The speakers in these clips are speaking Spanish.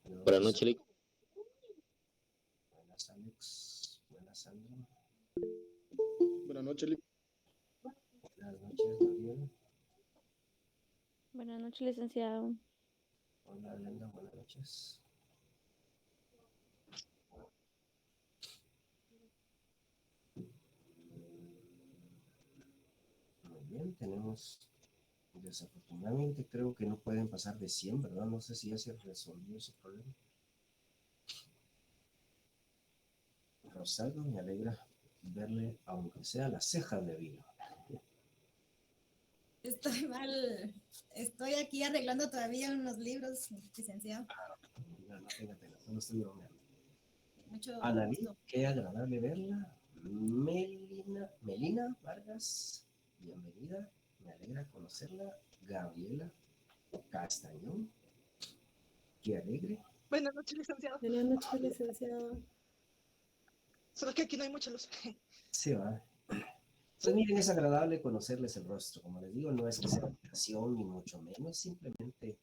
Buenas noches, Lick. Buenas, Alex. Buenas, Sandra. Buenas noches, Lick. Buenas noches, Gabriel. Buenas noches, licenciado. Hola, Brenda. Buenas noches. Muy bien, tenemos... Desafortunadamente creo que no pueden pasar de 100, ¿verdad? No sé si ya se resolvió ese problema. Rosaldo, me alegra verle, aunque sea la ceja de vino. Estoy mal. Estoy aquí arreglando todavía unos libros, licenciado. No, no tenga pena, no estoy bromeando. Mucho Analí, gusto. qué agradable verla. Melina Vargas, bienvenida. Me alegra conocerla. Gabriela Castañón, qué alegre. Buenas noches, licenciado. Buenas noches, licenciado. Solo que aquí no hay mucha luz. Se va. Pues miren, es agradable conocerles el rostro. Como les digo, no es que sea admiración ni mucho menos, simplemente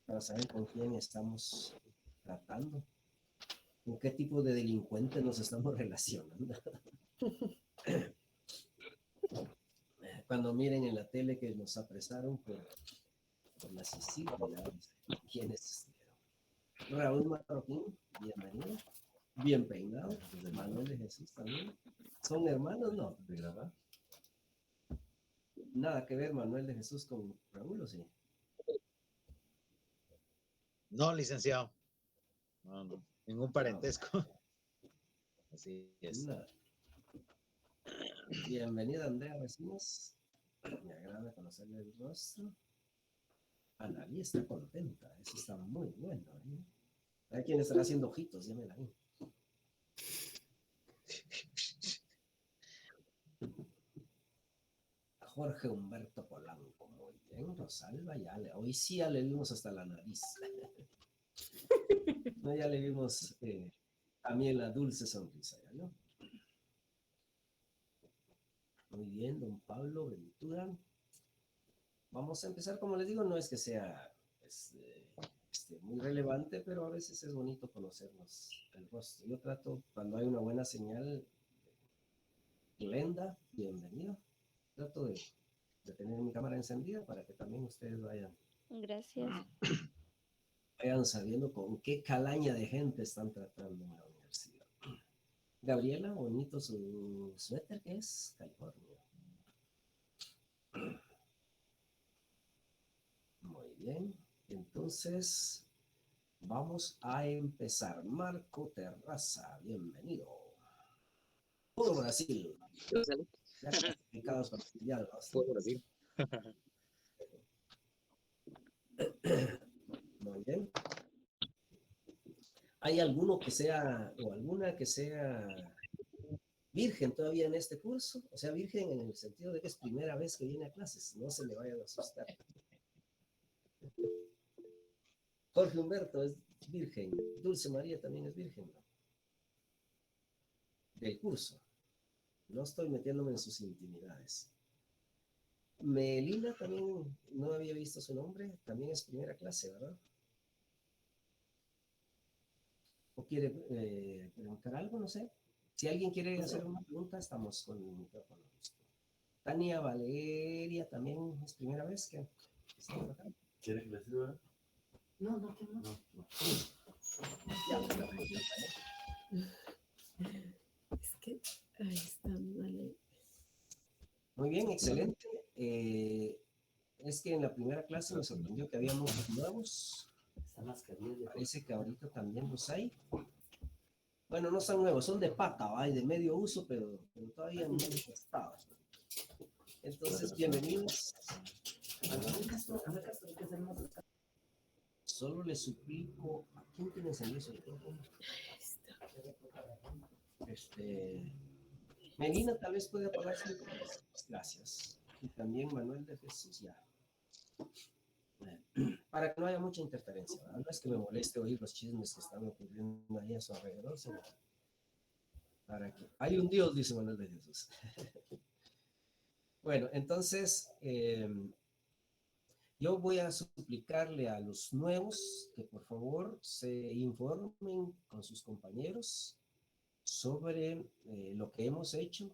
para saber con quién estamos tratando, con qué tipo de delincuente nos estamos relacionando. Cuando miren en la tele que nos apresaron por la Sicilia, ¿quiénes estuvieron? Raúl Marroquín, bienvenido. Bien peinado, desde Manuel de Jesús también. ¿Son hermanos? No, de grabar. Nada que ver Manuel de Jesús con Raúl, ¿o sí? No, licenciado. No, ningún parentesco. Así es. Nada. Bienvenida, Andrea Vecinos. Me agrada conocerle el rostro. Analí está contenta, eso está muy bueno. Hay quien estará haciendo ojitos, ya me la vi. Jorge Humberto Polanco, muy bien. Rosalba, hoy sí ya le vimos hasta la nariz. No, ya le vimos también la dulce sonrisa, ¿ya no? Muy bien, don Pablo Ventura. Vamos a empezar, como les digo, no es que sea muy relevante, pero a veces es bonito conocernos el rostro. Yo trato, cuando hay una buena señal, Glenda, bienvenido. Trato de tener mi cámara encendida para que también ustedes vayan sabiendo con qué calaña de gente están tratando en la universidad. Gabriela, bonito su suéter, ¿qué es? California. Muy bien, entonces vamos a empezar. Marco Terraza, bienvenido. Puro Brasil. Ya clasificados para el mundial, ¿no? Puro Brasil. Muy bien. ¿Hay alguno que sea, o alguna que sea virgen todavía en este curso? O sea, virgen en el sentido de que es primera vez que viene a clases. No se me vayan a asustar. Jorge Humberto es virgen. Dulce María también es virgen, ¿no? Del curso. No estoy metiéndome en sus intimidades. Melina también, no había visto su nombre, también es primera clase, ¿verdad? ¿O quiere preguntar algo? No sé. Si alguien quiere hacer una pregunta, estamos con el micrófono listo. Tania Valeria también es primera vez que está por acá. ¿Quiere que le sirva? No, no tengo. No. Ya, la pregunta, Es que ahí están, vale. Muy bien, excelente. Es que en la primera clase me sorprendió que había muchos nuevos. Parece que ahorita también los hay. Bueno, no son nuevos, son de pata, ¿va? Y de medio uso, pero todavía no estaban. Entonces, bienvenidos. Solo les suplico, ¿a quién tiene encendido su micrófono? Melina tal vez puede apagar su micrófono. Gracias. Y también Manuel de Jesús, ya. Para que no haya mucha interferencia, ¿verdad? No es que me moleste oír los chismes que están ocurriendo ahí a su alrededor, sino para que... Hay un Dios, dice Manuel de Jesús. Bueno, entonces, Yo voy a suplicarle a los nuevos que por favor se informen con sus compañeros sobre lo que hemos hecho.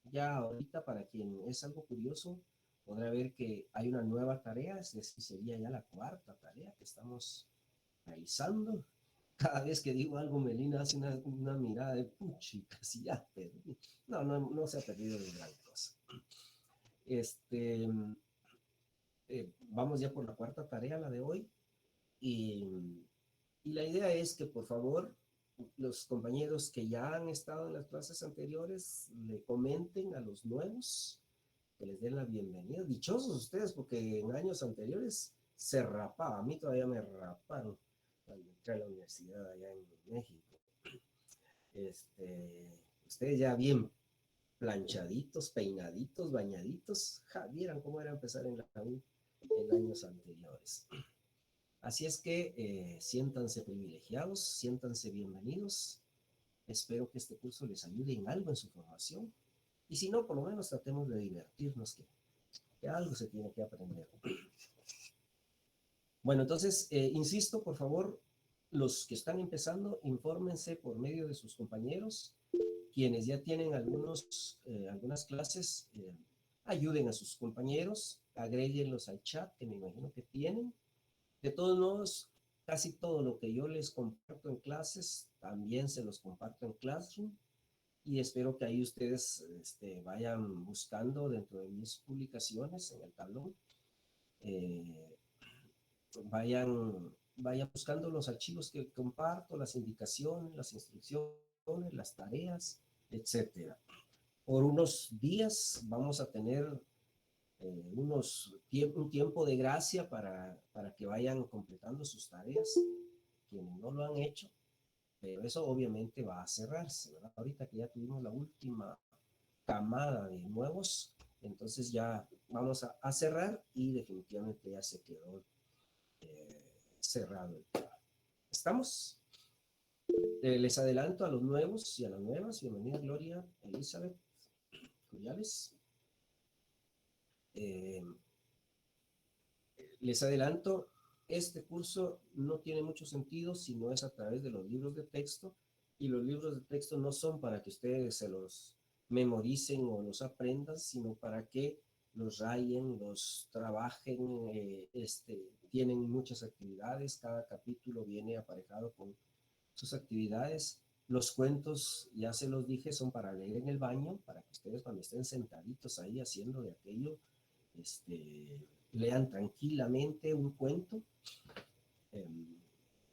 Ya ahorita, para quien es algo curioso, podrá ver que hay una nueva tarea, es decir, sería ya la cuarta tarea que estamos realizando. Cada vez que digo algo, Melina hace una mirada de puchicas y ya perdí. No se ha perdido de gran cosa. Vamos ya por la cuarta tarea, la de hoy, y la idea es que por favor los compañeros que ya han estado en las clases anteriores le comenten a los nuevos, que les den la bienvenida. Dichosos ustedes, porque en años anteriores se rapaba, a mí todavía me raparon cuando entré a la universidad allá en México. Ustedes ya bien planchaditos, peinaditos, bañaditos, vieran cómo era empezar en la U en años anteriores. Así es que siéntanse privilegiados, siéntanse bienvenidos. Espero que este curso les ayude en algo en su formación. Y si no, por lo menos tratemos de divertirnos, que algo se tiene que aprender. Bueno, entonces, insisto, por favor, los que están empezando, infórmense por medio de sus compañeros. Quienes ya tienen algunas clases, ayuden a sus compañeros, agréguenlos al chat, que me imagino que tienen. De todos modos, casi todo lo que yo les comparto en clases, también se los comparto en Classroom, y espero que ahí ustedes vayan buscando dentro de mis publicaciones en el tablón, vayan buscando los archivos que comparto, las indicaciones, las instrucciones, las tareas, etcétera. Por unos días vamos a tener un tiempo de gracia para que vayan completando sus tareas, quienes no lo han hecho, pero eso obviamente va a cerrarse, ¿verdad? Ahorita que ya tuvimos la última camada de nuevos, entonces ya vamos a cerrar y definitivamente ya se quedó cerrado el trabajo. ¿Estamos? Les adelanto a los nuevos y a las nuevas. Bienvenida Gloria, Elizabeth, Curiales. Les adelanto, este curso no tiene mucho sentido si no es a través de los libros de texto, y los libros de texto no son para que ustedes se los memoricen o los aprendan, sino para que los rayen, los trabajen, tienen muchas actividades, cada capítulo viene aparejado con sus actividades. Los cuentos, ya se los dije, son para leer en el baño, para que ustedes cuando estén sentaditos ahí haciendo de aquello, lean tranquilamente un cuento,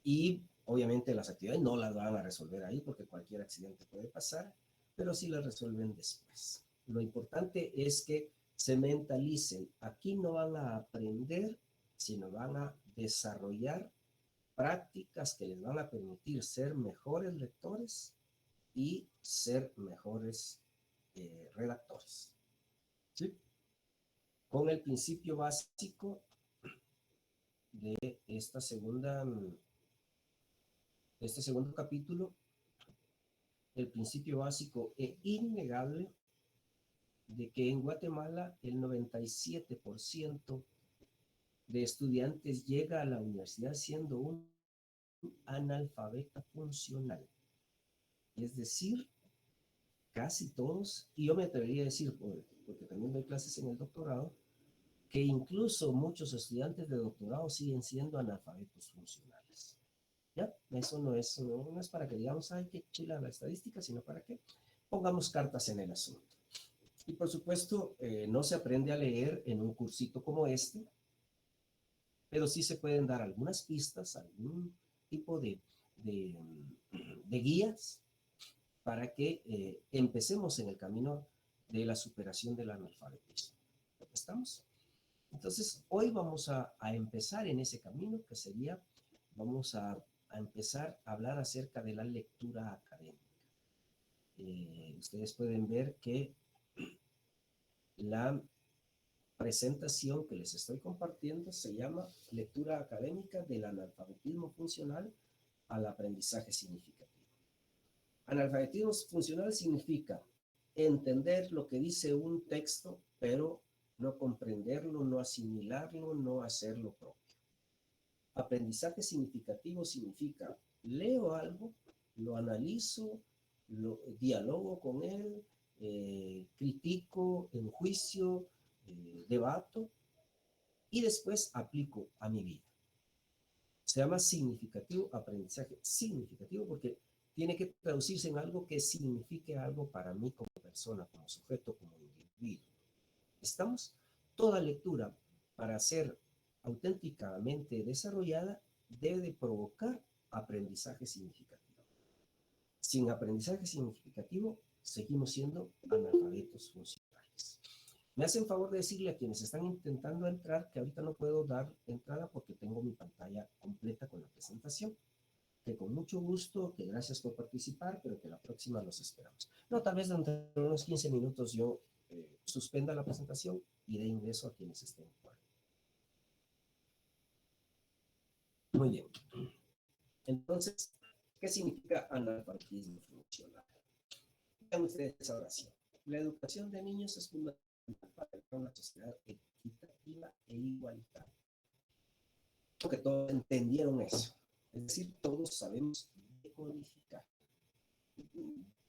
y obviamente las actividades no las van a resolver ahí porque cualquier accidente puede pasar, pero sí las resuelven después. Lo importante es que se mentalicen. Aquí no van a aprender, sino van a desarrollar prácticas que les van a permitir ser mejores lectores y ser mejores redactores. ¿Sí? Con el principio básico de este segundo capítulo, el principio básico e innegable de que en Guatemala el 97% de estudiantes llega a la universidad siendo un analfabeta funcional. Es decir, casi todos, y yo me atrevería a decir, porque también doy clases en el doctorado, que incluso muchos estudiantes de doctorado siguen siendo analfabetos funcionales. ¿Ya? Eso no es para que digamos, ay, qué chila la estadística, sino para que pongamos cartas en el asunto. Y por supuesto, no se aprende a leer en un cursito como este, pero sí se pueden dar algunas pistas, algún tipo de guías para que empecemos en el camino de la superación del analfabetismo. ¿Estamos? Entonces, hoy vamos a empezar en ese camino que sería, vamos a empezar a hablar acerca de la lectura académica. Ustedes pueden ver que la presentación que les estoy compartiendo se llama Lectura académica del analfabetismo funcional al aprendizaje significativo. Analfabetismo funcional significa entender lo que dice un texto, pero no comprenderlo, no asimilarlo, no hacerlo propio. Aprendizaje significativo significa leo algo, lo analizo, lo dialogo con él, critico, enjuicio, debato y después aplico a mi vida. Se llama significativo, aprendizaje significativo, porque tiene que traducirse en algo que signifique algo para mí como persona, como sujeto, como individuo. ¿Estamos? Toda lectura, para ser auténticamente desarrollada, debe de provocar aprendizaje significativo. Sin aprendizaje significativo, seguimos siendo analfabetos funcionales. Me hacen favor de decirle a quienes están intentando entrar que ahorita no puedo dar entrada porque tengo mi pantalla completa con la presentación. Que con mucho gusto, que gracias por participar, pero que la próxima los esperamos. No, tal vez dentro de unos 15 minutos yo suspenda la presentación y dé ingreso a quienes estén fuera. Muy bien. Entonces, ¿qué significa analfabetismo funcional? Vean ustedes esa oración. La educación de niños es fundamental para una sociedad equitativa e igualitaria. Porque todos entendieron eso. Es decir, todos sabemos decodificar.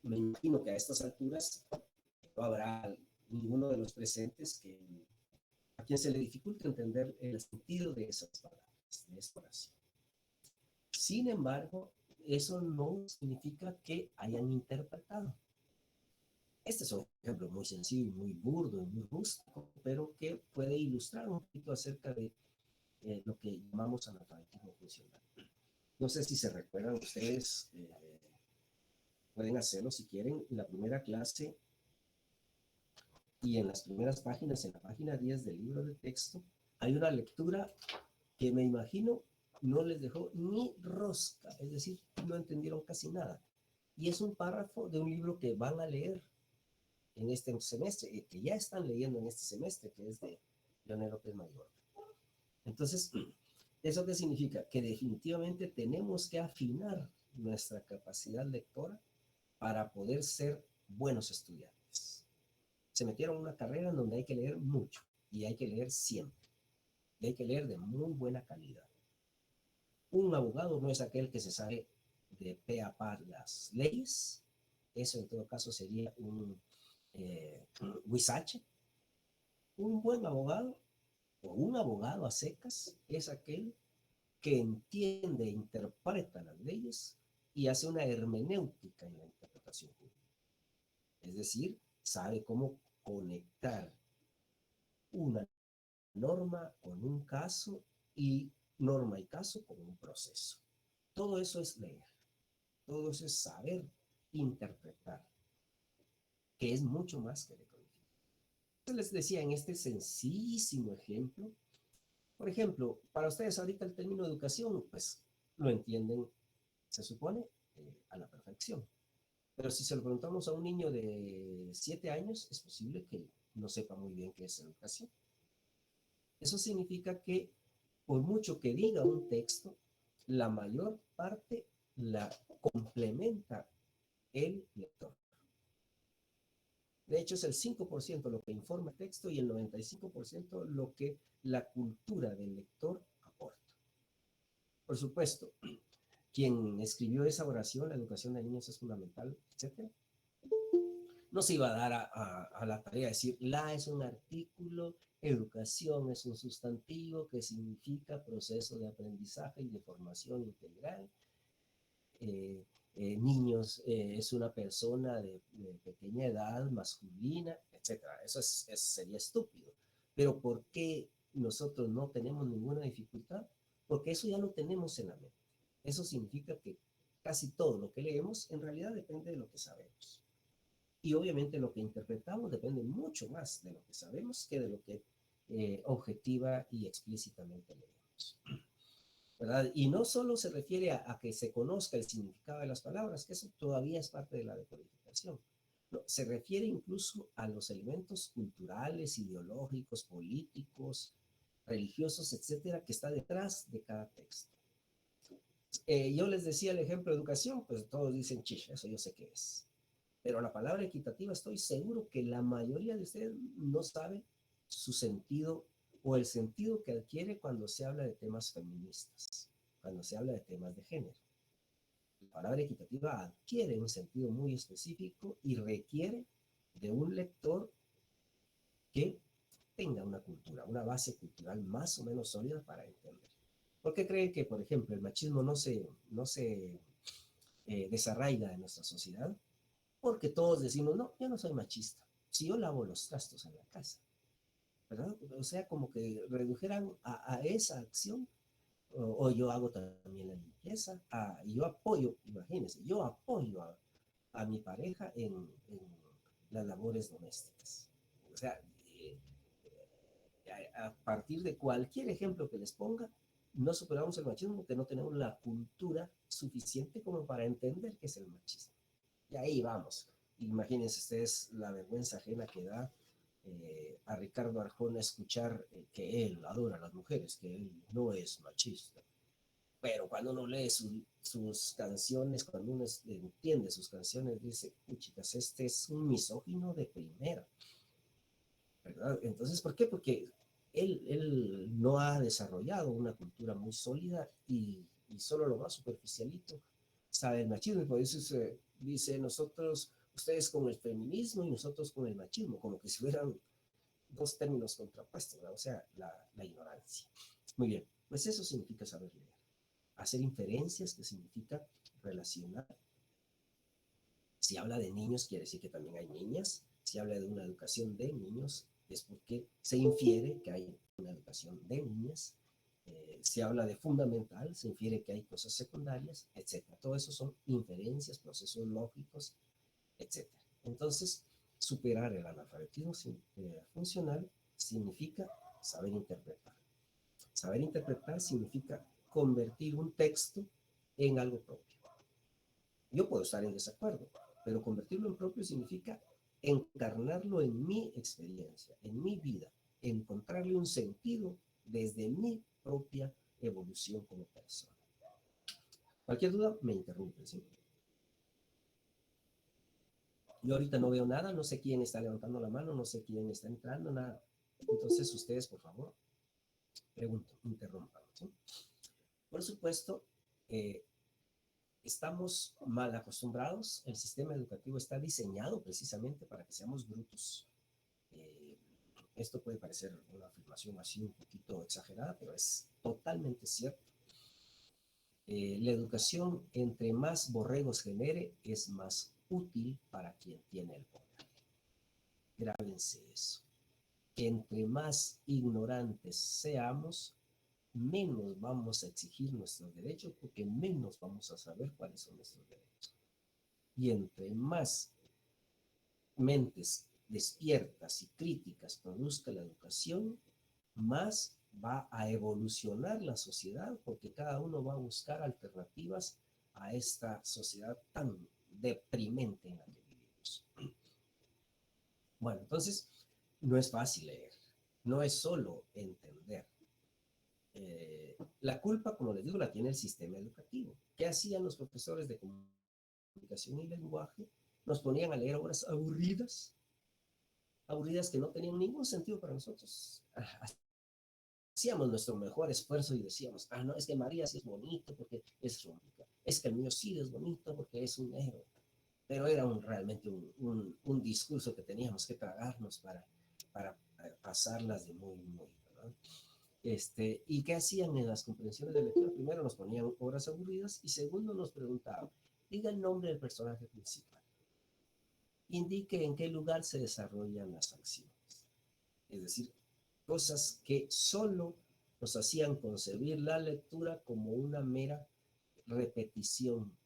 Me imagino que a estas alturas no habrá ninguno de los presentes a quien se le dificulte entender el sentido de esas palabras, de esta oración. Sin embargo, eso no significa que hayan interpretado. Este es un ejemplo muy sencillo, muy burdo, muy rústico, pero que puede ilustrar un poquito acerca de lo que llamamos analfabetismo funcional. No sé si se recuerdan ustedes, pueden hacerlo si quieren, en la primera clase y en las primeras páginas, en la página 10 del libro de texto, hay una lectura que me imagino no les dejó ni rosca, es decir, no entendieron casi nada. Y es un párrafo de un libro que van a leer en este semestre, que ya están leyendo en este semestre, que es de Leonel López Mayor. Entonces, ¿eso qué significa? Que definitivamente tenemos que afinar nuestra capacidad lectora para poder ser buenos estudiantes. Se metieron en una carrera en donde hay que leer mucho y hay que leer siempre. Y hay que leer de muy buena calidad. Un abogado no es aquel que se sabe de pe a pa las leyes. Eso en todo caso sería un huizache. Un buen abogado o un abogado a secas es aquel que entiende e interpreta las leyes y hace una hermenéutica en la interpretación jurídica. Es decir, sabe cómo conectar una norma con un caso y norma y caso con un proceso. Todo eso es leer. Todo eso es saber interpretar, que es mucho más que decodificar. Les decía en este sencillísimo ejemplo, por ejemplo, para ustedes ahorita el término educación, pues lo entienden, se supone, a la perfección. Pero si se lo preguntamos a un niño de 7 años, es posible que no sepa muy bien qué es educación. Eso significa que por mucho que diga un texto, la mayor parte la complementa el lector. De hecho, es el 5% lo que informa el texto y el 95% lo que la cultura del lector aporta. Por supuesto, quien escribió esa oración, la educación de niños es fundamental, etc., no se iba a dar a la tarea de decir, la es un artículo, educación es un sustantivo que significa proceso de aprendizaje y de formación integral. Niños es una persona de pequeña edad, masculina, etc. Eso sería estúpido. Pero ¿por qué nosotros no tenemos ninguna dificultad? Porque eso ya lo tenemos en la mente. Eso significa que casi todo lo que leemos en realidad depende de lo que sabemos. Y obviamente lo que interpretamos depende mucho más de lo que sabemos que de lo que objetiva y explícitamente leemos. ¿Verdad? Y no solo se refiere a que se conozca el significado de las palabras, que eso todavía es parte de la decodificación. No, se refiere incluso a los elementos culturales, ideológicos, políticos, religiosos, etcétera, que está detrás de cada texto. Yo les decía el ejemplo de educación, pues todos dicen, chicha, eso yo sé qué es. Pero la palabra equitativa estoy seguro que la mayoría de ustedes no sabe su sentido o el sentido que adquiere cuando se habla de temas feministas, cuando se habla de temas de género. La palabra equitativa adquiere un sentido muy específico y requiere de un lector que tenga una cultura, una base cultural más o menos sólida para entender. ¿Por qué creen que, por ejemplo, el machismo no se desarraiga de nuestra sociedad? Porque todos decimos, no, yo no soy machista, si yo lavo los trastos en la casa, ¿verdad? O sea, como que redujeran a esa acción, o yo hago también la limpieza, y yo apoyo, imagínense, yo apoyo a mi pareja en las labores domésticas. O sea, a partir de cualquier ejemplo que les ponga, no superamos el machismo porque no tenemos la cultura suficiente como para entender qué es el machismo. Y ahí vamos. Imagínense ustedes la vergüenza ajena que da a Ricardo Arjona escuchar que él adora a las mujeres, que él no es machista. Pero cuando uno lee sus canciones, cuando uno entiende sus canciones, dice, chicas, este es un misógino de primera, ¿verdad? Entonces, ¿por qué? Porque él no ha desarrollado una cultura muy sólida y solo lo más superficialito sabe el machismo. Y por eso se dice nosotros, ustedes con el feminismo y nosotros con el machismo, como que si fueran dos términos contrapuestos, ¿verdad? O sea, la ignorancia. Muy bien, pues eso significa saber leer. Hacer inferencias, que significa relacionar. Si habla de niños, quiere decir que también hay niñas. Si habla de una educación de niños, es porque se infiere que hay una educación de niñas. Si habla de fundamental, se infiere que hay cosas secundarias, etc. Todo eso son inferencias, procesos lógicos, etc. Entonces, superar el analfabetismo funcional significa saber interpretar. Saber interpretar significa convertir un texto en algo propio. Yo puedo estar en desacuerdo, pero convertirlo en propio significa encarnarlo en mi experiencia, en mi vida, encontrarle un sentido desde mi propia evolución como persona. Cualquier duda, me interrumpen, ¿sí? Yo ahorita no veo nada, no sé quién está levantando la mano, no sé quién está entrando, nada. Entonces, ustedes, por favor, pregunto, interrumpan, ¿sí? Por supuesto, estamos mal acostumbrados, el sistema educativo está diseñado precisamente para que seamos brutos. Esto puede parecer una afirmación así un poquito exagerada, pero es totalmente cierto. La educación, entre más borregos genere, es más útil para quien tiene el poder. Grábense eso. Entre más ignorantes seamos, menos vamos a exigir nuestros derechos porque menos vamos a saber cuáles son nuestros derechos. Y entre más mentes despiertas y críticas produzca la educación, más va a evolucionar la sociedad porque cada uno va a buscar alternativas a esta sociedad tan deprimente en la que vivimos. Bueno, entonces, no es fácil leer, no es solo entender. La culpa, como les digo, la tiene el sistema educativo. ¿Qué hacían los profesores de comunicación y lenguaje? Nos ponían a leer obras aburridas que no tenían ningún sentido para nosotros. Hacíamos nuestro mejor esfuerzo y decíamos, no, es que María sí es bonito porque es romántica, es que el mío sí es bonito porque es un negro. Pero era realmente un discurso que teníamos que tragarnos para pasarlas de muy, ¿verdad? ¿Y qué hacían en las comprensiones de lectura? Primero nos ponían obras aburridas y segundo nos preguntaban, diga el nombre del personaje principal. Indique en qué lugar se desarrollan las acciones. Es decir, cosas que solo nos hacían concebir la lectura como una mera repetición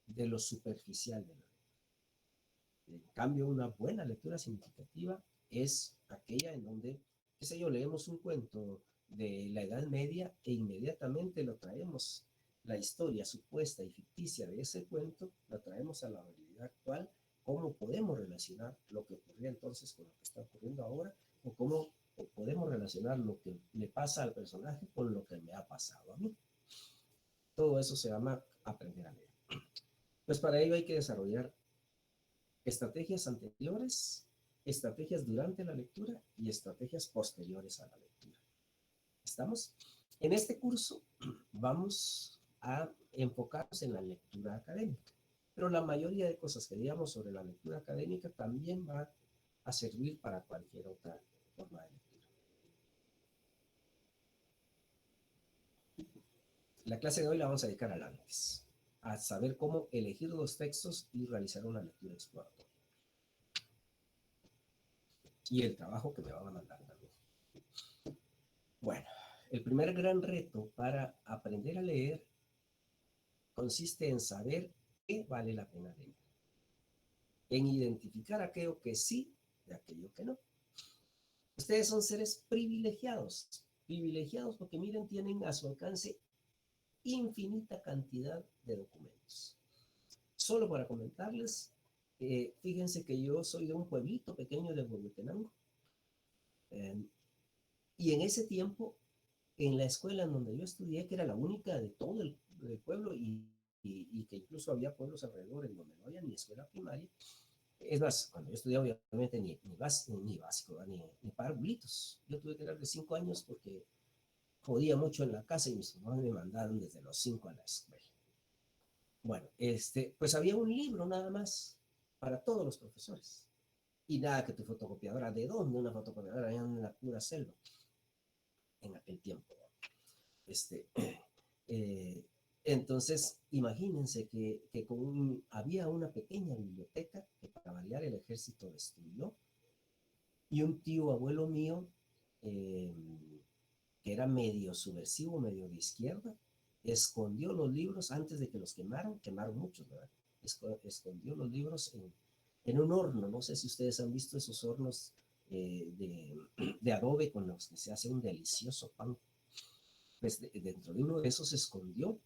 de lo superficial de la lectura. En cambio, una buena lectura significativa es aquella en donde, qué sé yo, leemos un cuento de la Edad Media e inmediatamente lo traemos, la historia supuesta y ficticia de ese cuento, la traemos a la realidad actual, cómo podemos relacionar lo que ocurría entonces con lo que está ocurriendo ahora, o cómo podemos relacionar lo que le pasa al personaje con lo que me ha pasado a mí. Todo eso se llama aprender a leer. Pues para ello hay que desarrollar estrategias anteriores estrategias durante la lectura y estrategias posteriores a la lectura. ¿Estamos? En este curso vamos a enfocarnos en la lectura académica, pero la mayoría de cosas que digamos sobre la lectura académica también va a servir para cualquier otra forma de lectura. La clase de hoy la vamos a dedicar al antes, a saber cómo elegir los textos y realizar una lectura exploratoria. Y el trabajo que me van a mandar también. Bueno, el primer gran reto para aprender a leer consiste en saber qué vale la pena leer, en identificar aquello que sí de aquello que no. Ustedes son seres privilegiados, privilegiados porque miren, tienen a su alcance infinita cantidad de documentos. Solo para comentarles, fíjense que yo soy de un pueblito pequeño de Huehuetenango, y en ese tiempo, en la escuela en donde yo estudié, que era la única de todo el pueblo y que incluso había pueblos alrededor en donde no había ni escuela primaria, es más, cuando yo estudiaba obviamente ni básico, ni parvulitos. Yo tuve que dar de 5 años porque jodía mucho en la casa y mis papás me mandaron desde los 5 a la escuela. Bueno, pues había un libro nada más para todos los profesores. Y nada que tu fotocopiadora, ¿de dónde una fotocopiadora? Allá en la pura selva, en aquel tiempo. Entonces, imagínense que había una pequeña biblioteca que para variar el ejército destruyó, y un tío abuelo mío, que era medio subversivo, medio de izquierda, escondió los libros antes de que los quemaron muchos, ¿verdad? Escondió los libros en un horno. No sé si ustedes han visto esos hornos de adobe con los que se hace un delicioso pan. Pues dentro de uno de esos se escondió,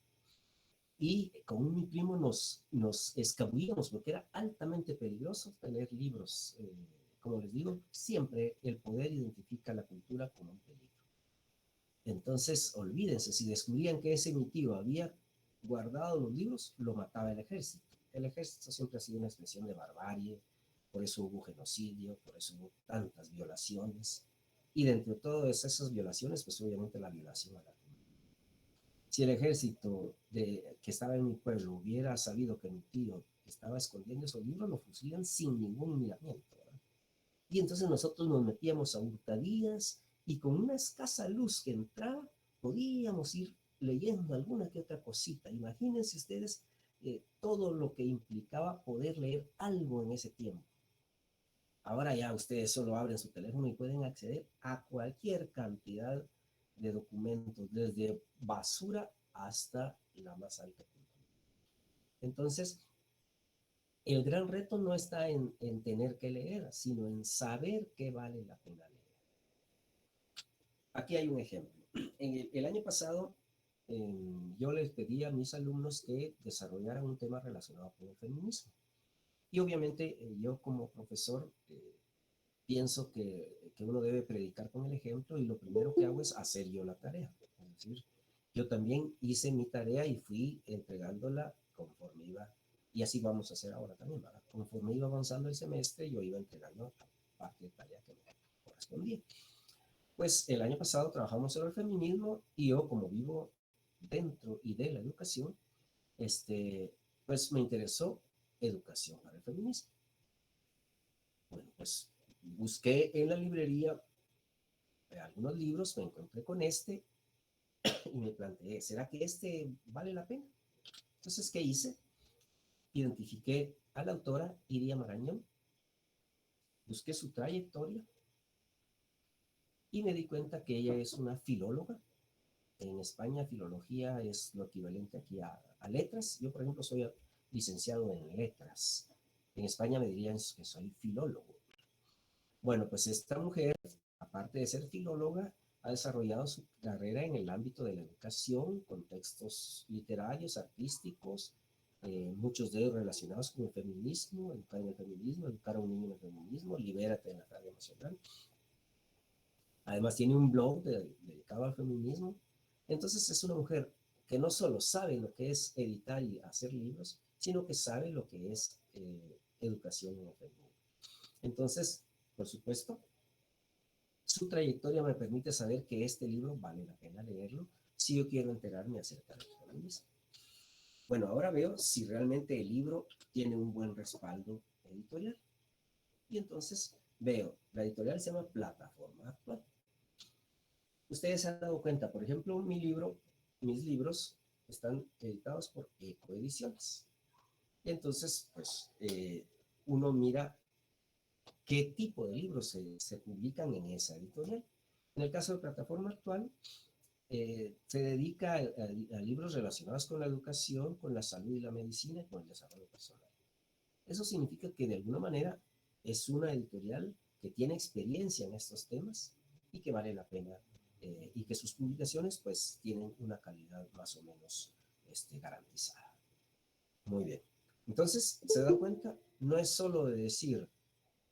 y con mi primo nos escabullíamos porque era altamente peligroso tener libros. Como les digo, siempre el poder identifica la cultura como un peligro. Entonces, olvídense, si descubrían que ese mi tío había guardado los libros, lo mataba el ejército. El ejército siempre ha sido una expresión de barbarie, por eso hubo genocidio, por eso hubo tantas violaciones, y dentro de todas esas violaciones, pues obviamente la violación a la comunidad. Si el ejército que estaba en mi pueblo hubiera sabido que mi tío estaba escondiendo esos libros, lo fusilan sin ningún miramiento, ¿verdad? Y entonces nosotros nos metíamos a hurtadillas, y con una escasa luz que entraba, podíamos ir leyendo alguna que otra cosita. Imagínense ustedes todo lo que implicaba poder leer algo en ese tiempo. Ahora ya ustedes solo abren su teléfono y pueden acceder a cualquier cantidad de documentos, desde basura hasta la más alta cultura. Entonces, el gran reto no está en tener que leer, sino en saber qué vale la pena leer. Aquí hay un ejemplo. El año pasado, yo les pedí a mis alumnos que desarrollaran un tema relacionado con el feminismo. Y obviamente yo como profesor pienso que uno debe predicar con el ejemplo, y lo primero que hago es hacer yo la tarea. Es decir, yo también hice mi tarea y fui entregándola conforme iba, y así vamos a hacer ahora también, ¿verdad? Conforme iba avanzando el semestre, yo iba entregando parte de tarea que me correspondía. Pues el año pasado trabajamos sobre el feminismo, y yo, como vivo dentro y de la educación, pues me interesó educación para el feminismo. Bueno, pues busqué en la librería algunos libros, me encontré con y me planteé, ¿será que vale la pena? Entonces, ¿qué hice? Identifiqué a la autora Iria Marañón, busqué su trayectoria y me di cuenta que ella es una filóloga. En España, filología es lo equivalente aquí a letras. Yo, por ejemplo, soy licenciado en letras. En España me dirían que soy filólogo. Bueno, pues esta mujer, aparte de ser filóloga, ha desarrollado su carrera en el ámbito de la educación, con textos literarios, artísticos, muchos de ellos relacionados con el feminismo, educar en el feminismo, educar a un niño en el feminismo, Libérate en la Radio Nacional. Además tiene un blog dedicado al feminismo. Entonces es una mujer que no solo sabe lo que es editar y hacer libros, sino que sabe lo que es educación en el feminismo. Entonces, por supuesto. Su trayectoria me permite saber que este libro vale la pena leerlo si yo quiero enterarme acerca de él mismo. Bueno, ahora veo si realmente el libro tiene un buen respaldo editorial. Y entonces veo, la editorial se llama Plataforma Actual. Ustedes se han dado cuenta, por ejemplo, mis libros están editados por Ecoediciones. Entonces, pues, uno mira qué tipo de libros se publican en esa editorial. En el caso de Plataforma Actual, se dedica a libros relacionados con la educación, con la salud y la medicina y con el desarrollo personal. Eso significa que de alguna manera es una editorial que tiene experiencia en estos temas y que vale la pena y que sus publicaciones pues tienen una calidad más o menos garantizada. Muy bien. Entonces, ¿se dan cuenta? No es solo de decir,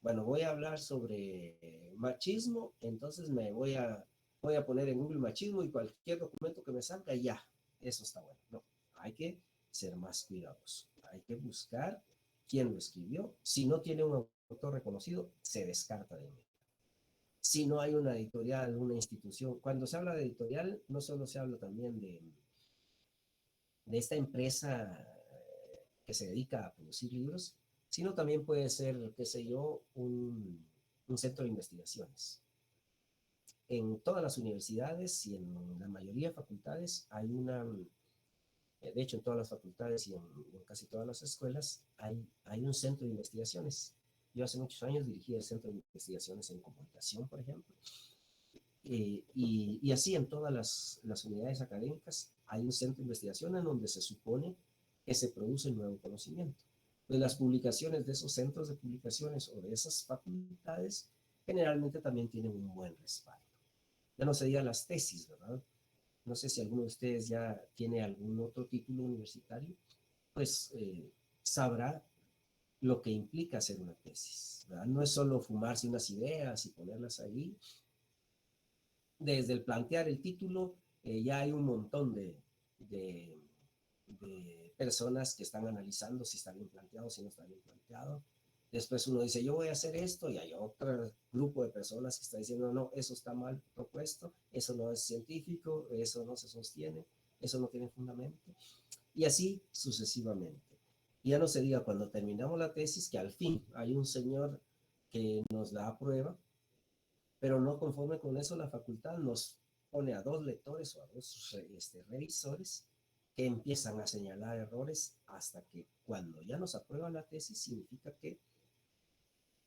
bueno, voy a hablar sobre machismo, entonces voy a poner en Google machismo y cualquier documento que me salga, ya, eso está bueno. No, hay que ser más cuidadosos. Hay que buscar quién lo escribió. Si no tiene un autor reconocido, se descarta de inmediato. Si no hay una editorial, una institución, cuando se habla de editorial, no solo se habla también de esta empresa que se dedica a producir libros, sino también puede ser, qué sé yo, un centro de investigaciones. En todas las universidades y en la mayoría de facultades hay de hecho en todas las facultades y en casi todas las escuelas hay un centro de investigaciones. Yo hace muchos años dirigí el centro de investigaciones en comunicación, por ejemplo, y así en todas las unidades académicas hay un centro de investigación en donde se supone que se produce nuevo conocimiento. Pues las publicaciones de esos centros de publicaciones o de esas facultades generalmente también tienen un buen respaldo. Ya no se diga las tesis, ¿verdad? No sé si alguno de ustedes ya tiene algún otro título universitario, pues sabrá lo que implica hacer una tesis, ¿verdad? No es solo fumarse unas ideas y ponerlas ahí. Desde el plantear el título, ya hay un montón de personas que están analizando si está bien planteado, si no está bien planteado. Después uno dice, yo voy a hacer esto, y hay otro grupo de personas que está diciendo, no, eso está mal propuesto, eso no es científico, eso no se sostiene, eso no tiene fundamento, y así sucesivamente. Y ya no se diga cuando terminamos la tesis que al fin hay un señor que nos la aprueba, pero no conforme con eso la facultad nos pone a 2 lectores o a 2 revisores que empiezan a señalar errores hasta que cuando ya nos aprueban la tesis significa que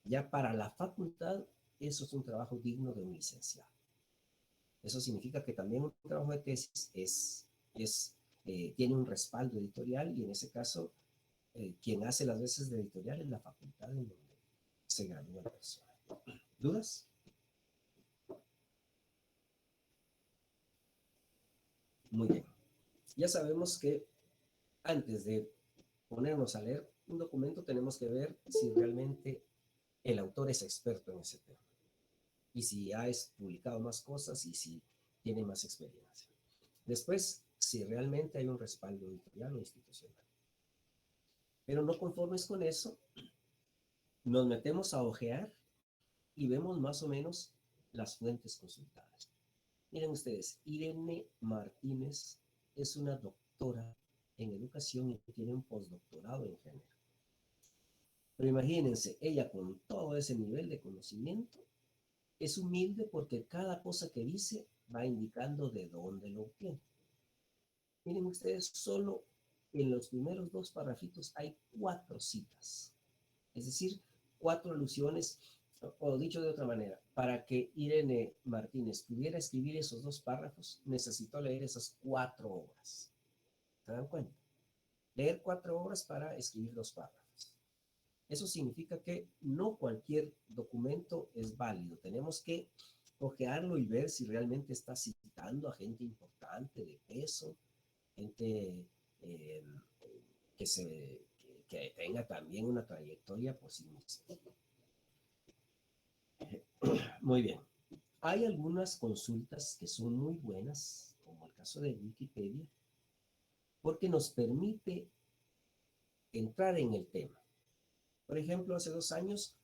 ya para la facultad eso es un trabajo digno de un licenciado. Eso significa que también un trabajo de tesis tiene un respaldo editorial y en ese caso quien hace las veces de editorial es la facultad en donde se gradúa la persona. ¿Dudas? Muy bien. Ya sabemos que antes de ponernos a leer un documento tenemos que ver si realmente el autor es experto en ese tema y si ha publicado más cosas y si tiene más experiencia. Después, si realmente hay un respaldo editorial o institucional. Pero no conformes con eso, nos metemos a ojear y vemos más o menos las fuentes consultadas. Miren ustedes, Irene Martínez es una doctora en educación y tiene un postdoctorado en género. Pero imagínense, ella con todo ese nivel de conocimiento es humilde porque cada cosa que dice va indicando de dónde lo obtiene. Miren ustedes, solo en los primeros 2 parrafitos hay 4 citas. Es decir, 4 alusiones, o dicho de otra manera, para que Irene Martínez pudiera escribir esos 2 párrafos, necesitó leer esas 4 obras. ¿Se dan cuenta? Leer 4 obras para escribir 2 párrafos. Eso significa que no cualquier documento es válido. Tenemos que ojearlo y ver si realmente está citando a gente importante, de peso, gente que tenga también una trayectoria por sí misma. Muy bien. Hay algunas consultas que son muy buenas, como el caso de Wikipedia, porque nos permite entrar en el tema. Por ejemplo, hace 2 años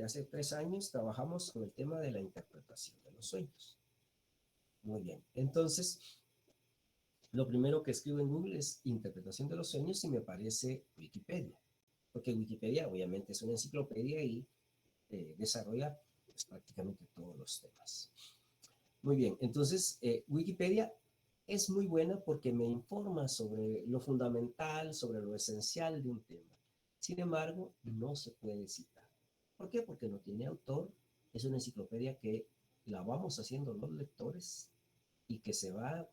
hace 3 años trabajamos con el tema de la interpretación de los sueños. Muy bien. Entonces, lo primero que escribo en Google es interpretación de los sueños y me aparece Wikipedia. Porque Wikipedia obviamente es una enciclopedia y desarrolla pues, prácticamente todos los temas. Muy bien. Entonces, Wikipedia es muy buena porque me informa sobre lo fundamental, sobre lo esencial de un tema. Sin embargo, no se puede citar. ¿Por qué? Porque no tiene autor. Es una enciclopedia que la vamos haciendo los lectores y que se va,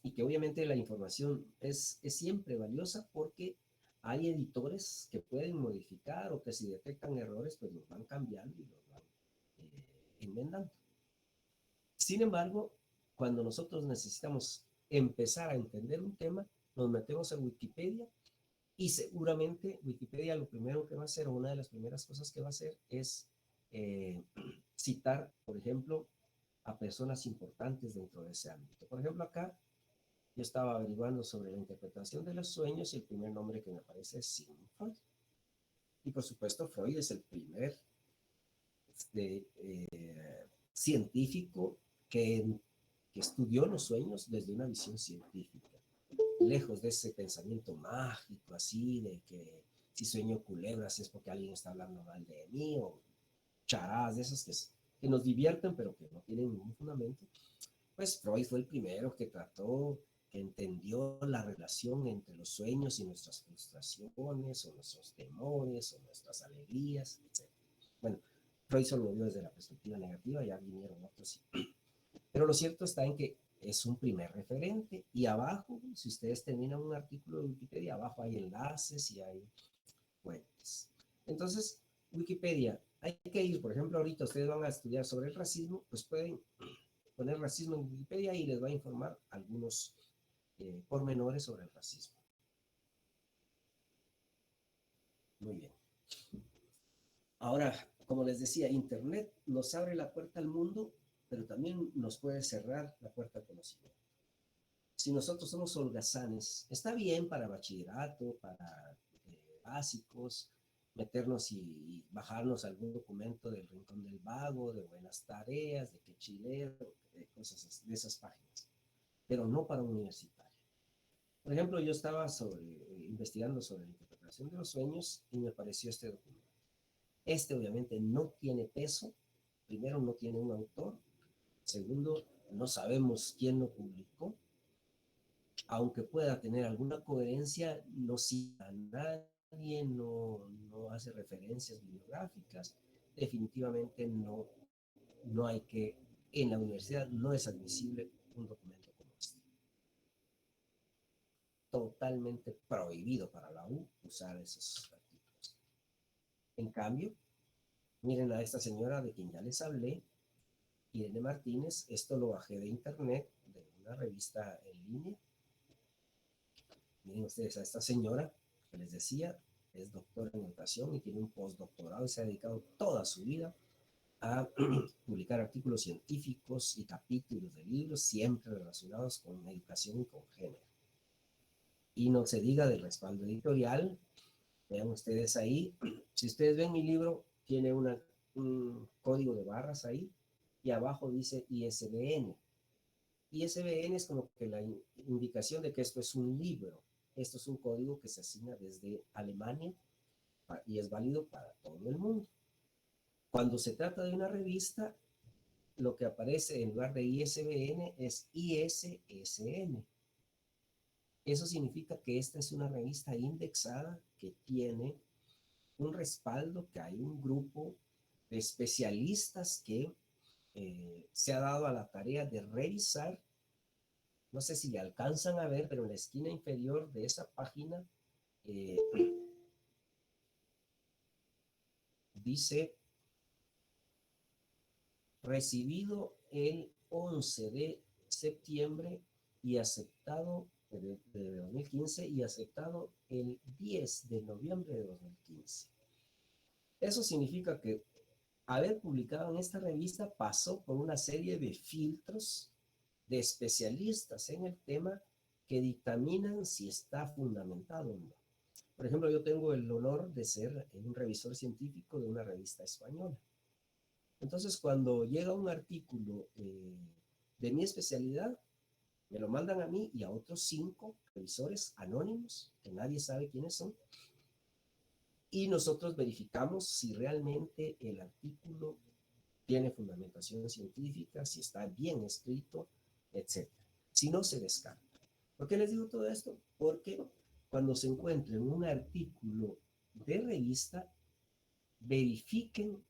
y que obviamente la información es siempre valiosa porque hay editores que pueden modificar o que si detectan errores, pues los van cambiando y los van enmendando. Sin embargo, cuando nosotros necesitamos empezar a entender un tema, nos metemos a Wikipedia y seguramente Wikipedia lo primero que va a hacer, o una de las primeras cosas que va a hacer es citar, por ejemplo, a personas importantes dentro de ese ámbito. Por ejemplo, acá yo estaba averiguando sobre la interpretación de los sueños y el primer nombre que me aparece es Sigmund Freud. Y por supuesto, Freud es el primer científico que estudió los sueños desde una visión científica, lejos de ese pensamiento mágico así de que si sueño culebras es porque alguien está hablando mal de mí o charadas de esas que nos divierten pero que no tienen ningún fundamento. Pues Freud fue el primero que trató, que entendió la relación entre los sueños y nuestras frustraciones o nuestros temores o nuestras alegrías, etc. Bueno, Freud solo lo vio desde la perspectiva negativa, ya vinieron otros. Pero lo cierto está en que es un primer referente y abajo, si ustedes terminan un artículo de Wikipedia, abajo hay enlaces y hay fuentes. Entonces, Wikipedia, hay que ir, por ejemplo, ahorita ustedes van a estudiar sobre el racismo, pues pueden poner racismo en Wikipedia y les va a informar algunos pormenores sobre el racismo. Muy bien. Ahora, como les decía, Internet nos abre la puerta al mundo, pero también nos puede cerrar la puerta al conocimiento. Si nosotros somos holgazanes, está bien para bachillerato, para básicos, meternos y bajarnos algún documento del Rincón del Vago, de Buenas Tareas, de Que Chilero, de cosas de esas páginas, pero no para un universitario. Por ejemplo, yo estaba investigando sobre la interpretación de los sueños y me apareció este documento. Este obviamente no tiene peso, primero no tiene un autor, segundo no sabemos quién lo publicó, aunque pueda tener alguna coherencia, no cita a nadie, no hace referencias bibliográficas, definitivamente no hay que, en la universidad no es admisible un documento como este. Totalmente prohibido para la U usar esos artículos. En cambio, miren a esta señora de quien ya les hablé, Irene Martínez, esto lo bajé de internet, de una revista en línea. Miren ustedes a esta señora que les decía, es doctora en educación y tiene un postdoctorado y se ha dedicado toda su vida a publicar artículos científicos y capítulos de libros siempre relacionados con educación y con género. Y no se diga del respaldo editorial. Vean ustedes ahí, si ustedes ven mi libro, tiene un código de barras ahí y abajo dice ISBN. ISBN es como que la indicación de que esto es un libro. Esto es un código que se asigna desde Alemania y es válido para todo el mundo. Cuando se trata de una revista, lo que aparece en lugar de ISBN es ISSN. Eso significa que esta es una revista indexada que tiene un respaldo, que hay un grupo de especialistas que se ha dado a la tarea de revisar. No sé si alcanzan a ver, pero en la esquina inferior de esa página dice recibido el 11 de septiembre y aceptado de 2015 y aceptado el 10 de noviembre de 2015. Eso significa que haber publicado en esta revista pasó por una serie de filtros de especialistas en el tema que dictaminan si está fundamentado o no. Por ejemplo, yo tengo el honor de ser un revisor científico de una revista española. Entonces, cuando llega un artículo de mi especialidad, me lo mandan a mí y a otros 5 revisores anónimos, que nadie sabe quiénes son, y nosotros verificamos si realmente el artículo tiene fundamentación científica, si está bien escrito, etc. Si no, se descarta. ¿Por qué les digo todo esto? Porque cuando se encuentren un artículo de revista, verifiquen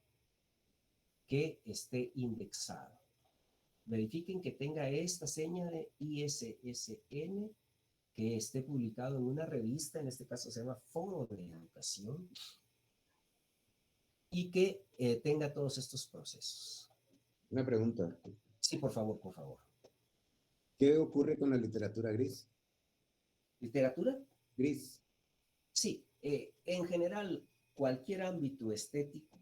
que esté indexado. Verifiquen que tenga esta seña de ISSN, que esté publicado en una revista, en este caso se llama Foro de Educación, y que tenga todos estos procesos. Una pregunta. Sí, por favor, por favor. ¿Qué ocurre con la literatura gris? ¿Literatura? Gris. Sí, en general, cualquier ámbito estético,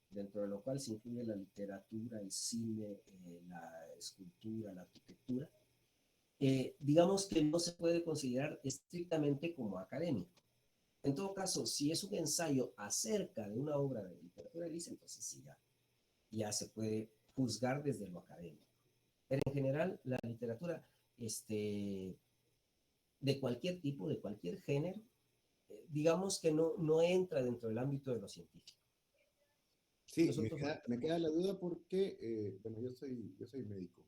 dentro de lo cual se incluye la literatura, el cine, la escultura, la arquitectura, digamos que no se puede considerar estrictamente como académico. En todo caso, si es un ensayo acerca de una obra de literatura gris, entonces sí, ya se puede juzgar desde lo académico. Pero en general, la literatura de cualquier tipo, de cualquier género, digamos que no entra dentro del ámbito de lo científico. Sí, Nosotros, me queda la duda porque, bueno, yo soy médico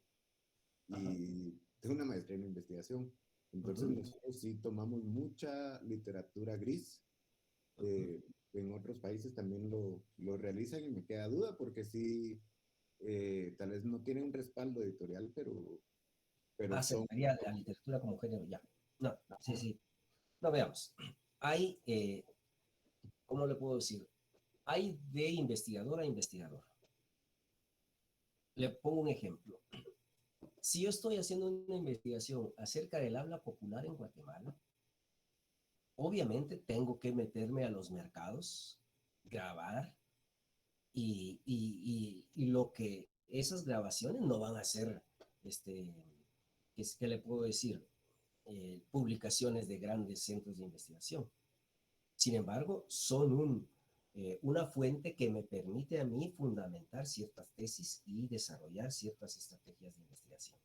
y tengo una maestría en investigación. Entonces nosotros sí tomamos mucha literatura gris. En otros países también lo realizan y me queda duda porque sí, tal vez no tienen un respaldo editorial, pero son... aceptaría la literatura como género ya. No, sí, sí. No, veamos. Hay, ¿cómo le puedo decir? Hay de investigador a investigador. Le pongo un ejemplo. Si yo estoy haciendo una investigación acerca del habla popular en Guatemala, obviamente tengo que meterme a los mercados, grabar, y lo que esas grabaciones no van a ser, ¿qué le puedo decir? Publicaciones de grandes centros de investigación. Sin embargo, son una fuente que me permite a mí fundamentar ciertas tesis y desarrollar ciertas estrategias de investigación.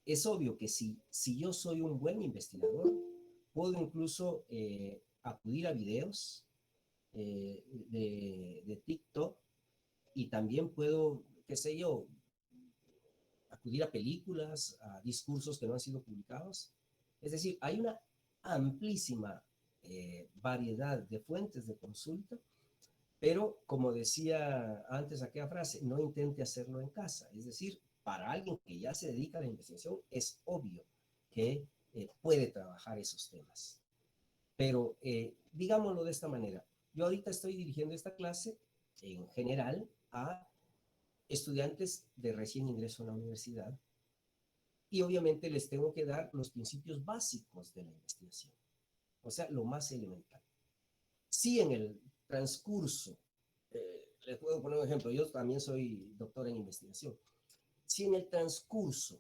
Es obvio que si yo soy un buen investigador, puedo incluso acudir a videos de TikTok, y también puedo, qué sé yo, acudir a películas, a discursos que no han sido publicados. Es decir, hay una amplísima variedad de fuentes de consulta, pero como decía antes aquella frase, no intente hacerlo en casa. Es decir, para alguien que ya se dedica a la investigación, es obvio que puede trabajar esos temas. Pero digámoslo de esta manera, yo ahorita estoy dirigiendo esta clase en general a estudiantes de recién ingreso a la universidad, y obviamente les tengo que dar los principios básicos de la investigación, o sea, lo más elemental. Si en el transcurso, les puedo poner un ejemplo, yo también soy doctor en investigación, si en el transcurso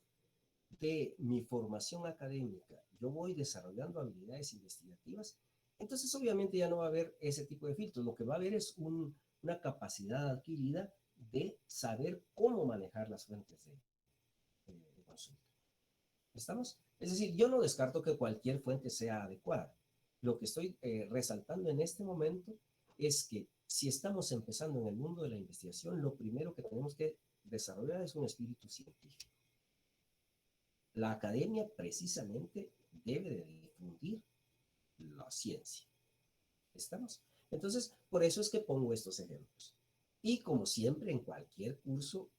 de mi formación académica yo voy desarrollando habilidades investigativas, entonces obviamente ya no va a haber ese tipo de filtros, lo que va a haber es una capacidad adquirida de saber cómo manejar las fuentes de consulta. ¿Estamos? Es decir, yo no descarto que cualquier fuente sea adecuada. Lo que estoy resaltando en este momento es que si estamos empezando en el mundo de la investigación, lo primero que tenemos que desarrollar es un espíritu científico. La academia precisamente debe de difundir la ciencia. ¿Estamos? Entonces, por eso es que pongo estos ejemplos. Y como siempre, en cualquier curso,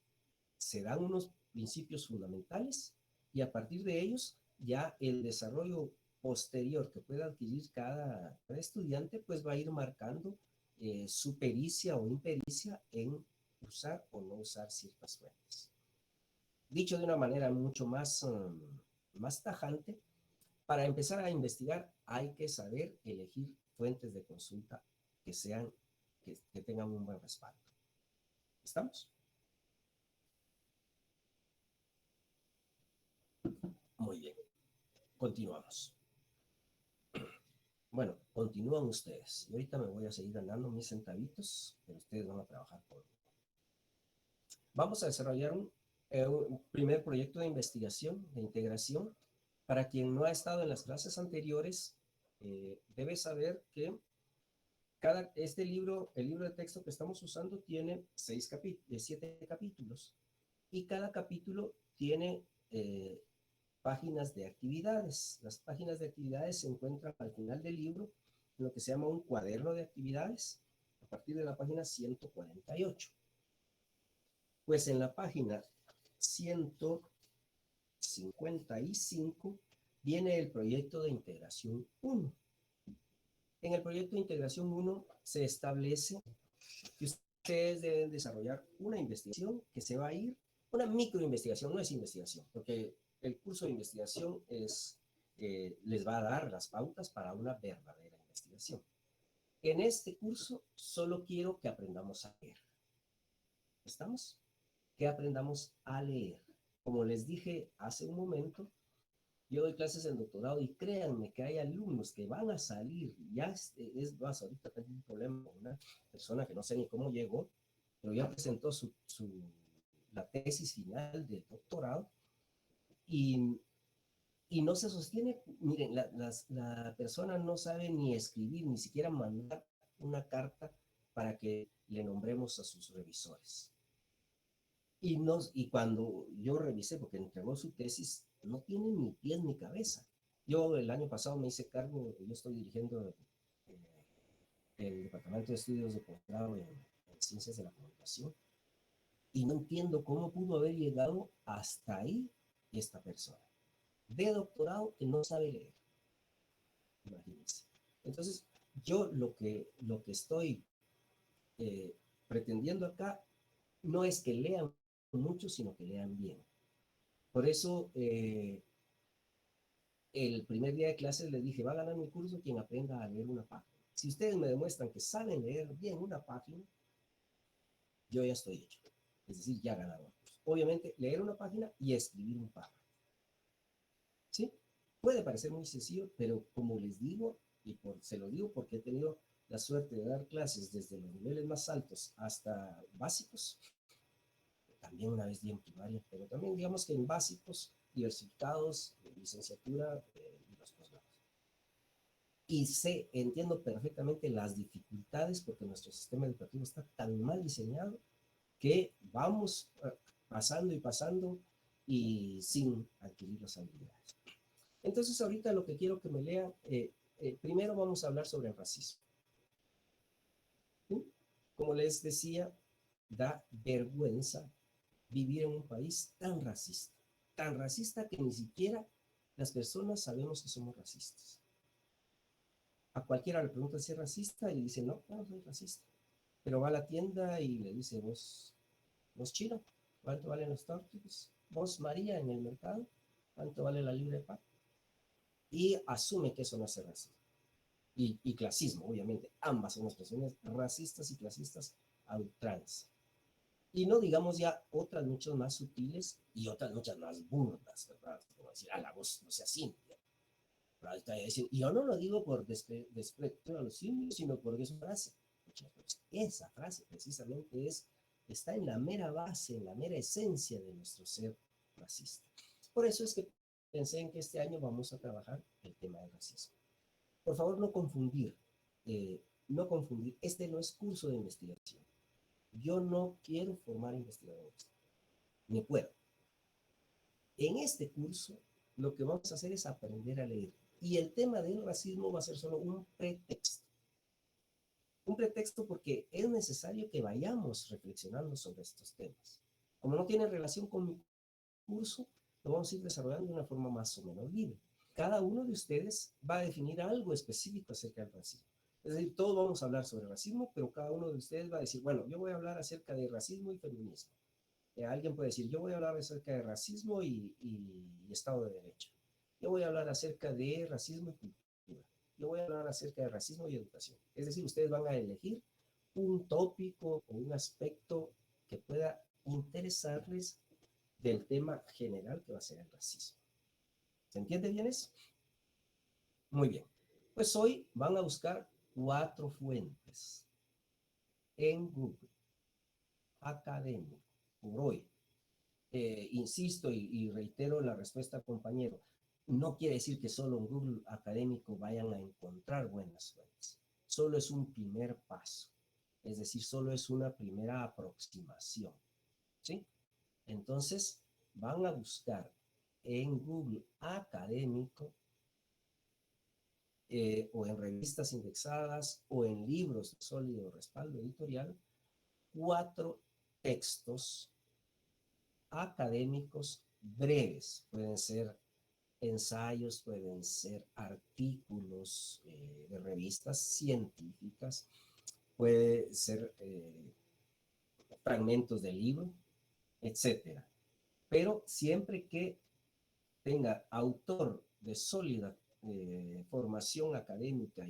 se dan unos principios fundamentales, y a partir de ellos, ya el desarrollo posterior que pueda adquirir cada estudiante, pues va a ir marcando su pericia o impericia en usar o no usar ciertas fuentes. Dicho de una manera mucho más tajante, para empezar a investigar hay que saber elegir fuentes de consulta que tengan un buen respaldo. ¿Estamos? Muy bien. Continuamos. Bueno, continúan ustedes. Y ahorita me voy a seguir ganando mis centavitos, pero ustedes van a trabajar conmigo. Vamos a desarrollar un primer proyecto de investigación, de integración. Para quien no ha estado en las clases anteriores, debe saber que este libro, el libro de texto que estamos usando, tiene 7 capítulos. Y cada capítulo tiene páginas de actividades. Las páginas de actividades se encuentran al final del libro en lo que se llama un cuaderno de actividades, a partir de la página 148. Pues en la página 155 viene el proyecto de integración 1. En el proyecto de integración 1 se establece que ustedes deben desarrollar una investigación que se va a ir, una microinvestigación, no es investigación, porque el curso de investigación les va a dar las pautas para una verdadera investigación. En este curso solo quiero que aprendamos a leer. ¿Estamos? Que aprendamos a leer. Como les dije hace un momento, yo doy clases en doctorado y créanme que hay alumnos que van a salir, ya más ahorita tengo un problema con una persona que no sé ni cómo llegó, pero ya presentó la tesis final del doctorado y no se sostiene. Miren, la persona no sabe ni escribir, ni siquiera mandar una carta para que le nombremos a sus revisores. Y cuando yo revisé, porque entregó su tesis, no tiene ni pies ni cabeza. Yo el año pasado me hice cargo, yo estoy dirigiendo el Departamento de Estudios de Posgrado en Ciencias de la Comunicación, y no entiendo cómo pudo haber llegado hasta ahí esta persona, de doctorado, que no sabe leer. Imagínense. Entonces, yo lo que estoy pretendiendo acá no es que lean mucho, sino que lean bien. Por eso, el primer día de clases les dije, va a ganar mi curso quien aprenda a leer una página. Si ustedes me demuestran que saben leer bien una página, yo ya estoy hecho. Es decir, ya ganaron el curso. Obviamente, leer una página y escribir un párrafo. ¿Sí? Puede parecer muy sencillo, pero como les digo, se lo digo porque he tenido la suerte de dar clases desde los niveles más altos hasta básicos. También una vez di en primaria, pero también digamos que en básicos, diversificados, licenciatura y los posgrados. Y entiendo perfectamente las dificultades porque nuestro sistema educativo está tan mal diseñado que vamos pasando y pasando y sin adquirir las habilidades. Entonces ahorita lo que quiero que me lean, primero vamos a hablar sobre el racismo. ¿Sí? Como les decía, da vergüenza vivir en un país tan racista que ni siquiera las personas sabemos que somos racistas. A cualquiera le preguntan si es racista y dice, no soy racista. Pero va a la tienda y le dice, vos chino, ¿cuánto valen los tortillas? Vos María en el mercado, ¿cuánto vale la libra de pan? Y asume que eso no es racismo. Y clasismo, obviamente. Ambas son expresiones racistas y clasistas a ultranza. Y no digamos ya otras muchas más sutiles y otras muchas más burdas, ¿verdad? Como decir, a la voz no sea Cintia. Y yo no lo digo por desprecio a los indios, sino porque es una frase. Esa frase precisamente está en la mera base, en la mera esencia de nuestro ser racista. Por eso es que pensé en que este año vamos a trabajar el tema del racismo. Por favor, no confundir. Este no es curso de investigación. Yo no quiero formar investigadores, ni puedo. En este curso, lo que vamos a hacer es aprender a leer. Y el tema del racismo va a ser solo un pretexto. Un pretexto porque es necesario que vayamos reflexionando sobre estos temas. Como no tiene relación con mi curso, lo vamos a ir desarrollando de una forma más o menos libre. Cada uno de ustedes va a definir algo específico acerca del racismo. Es decir, todos vamos a hablar sobre racismo, pero cada uno de ustedes va a decir, bueno, yo voy a hablar acerca de racismo y feminismo. Alguien puede decir, yo voy a hablar acerca de racismo y Estado de Derecho. Yo voy a hablar acerca de racismo y cultura. Yo voy a hablar acerca de racismo y educación. Es decir, ustedes van a elegir un tópico o un aspecto que pueda interesarles del tema general que va a ser el racismo. ¿Se entiende bien eso? Muy bien. Pues hoy van a buscar 4 fuentes en Google académico, por hoy. Insisto y reitero la respuesta al compañero, no quiere decir que solo en Google académico vayan a encontrar buenas fuentes. Solo es un primer paso, es decir, solo es una primera aproximación, ¿sí? Entonces, van a buscar en Google académico o en revistas indexadas o en libros de sólido respaldo editorial, 4 textos académicos breves. Pueden ser ensayos, pueden ser artículos de revistas científicas, puede ser fragmentos de libro, etcétera. Pero siempre que tenga autor de sólida formación académica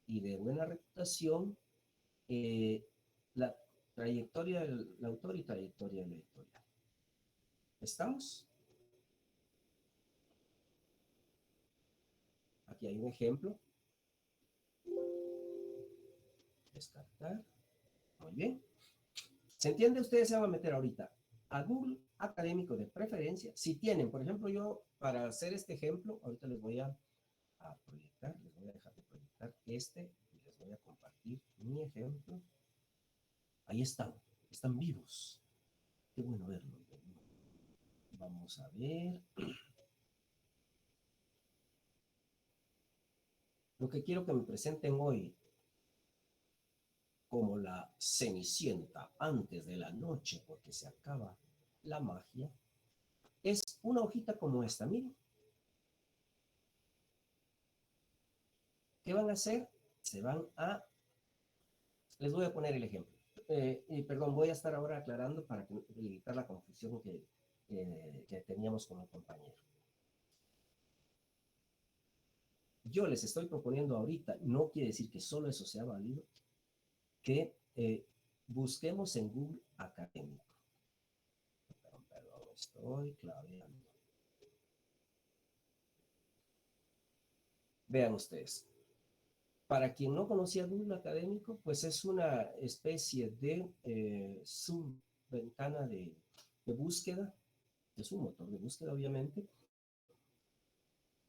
y de buena reputación, la trayectoria del autor y trayectoria de la editorial. ¿Estamos? Aquí hay un ejemplo. Descartar. Muy bien. ¿Se entiende? Ustedes se van a meter ahorita a Google académico de preferencia. Si tienen, por ejemplo, yo para hacer este ejemplo, ahorita les voy a proyectar, les voy a dejar de proyectar y les voy a compartir mi ejemplo. Ahí están vivos. Qué bueno verlo. Vamos a ver. Lo que quiero que me presenten hoy como la Cenicienta antes de la noche, porque se acaba la magia, es una hojita como esta, miren. ¿Qué van a hacer? Les voy a poner el ejemplo. Perdón, voy a estar ahora aclarando para evitar la confusión que teníamos con el compañero. Yo les estoy proponiendo ahorita, no quiere decir que solo eso sea válido, que busquemos en Google académico. Perdón, estoy claveando. Vean ustedes. Para quien no conocía Google académico, pues es una especie de subventana de búsqueda, es un motor de búsqueda obviamente,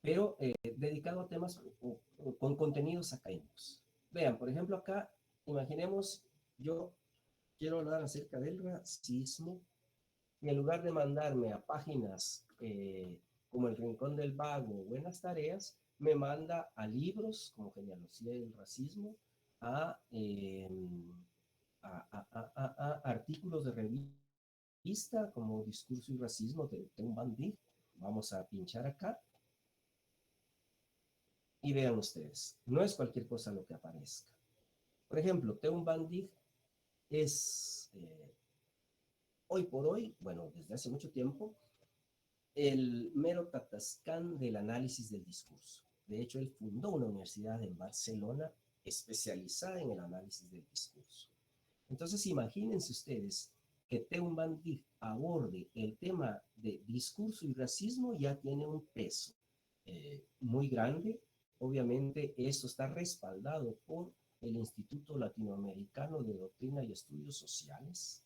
pero dedicado a temas con contenidos académicos. Vean, por ejemplo acá, imaginemos, yo quiero hablar acerca del racismo, y en lugar de mandarme a páginas como El Rincón del Vago o Buenas Tareas, me manda a libros como Genealogía del Racismo, a artículos de revista como Discurso y Racismo de un Bandí. Vamos a pinchar acá. Y vean ustedes, no es cualquier cosa lo que aparezca. Por ejemplo, Teun Van Dijk es, hoy por hoy, bueno, desde hace mucho tiempo, el mero tatascán del análisis del discurso. De hecho, él fundó una universidad en Barcelona especializada en el análisis del discurso. Entonces, imagínense ustedes que Teun Van Dijk aborde el tema de discurso y racismo, ya tiene un peso muy grande. Obviamente, esto está respaldado por el Instituto Latinoamericano de Doctrina y Estudios Sociales,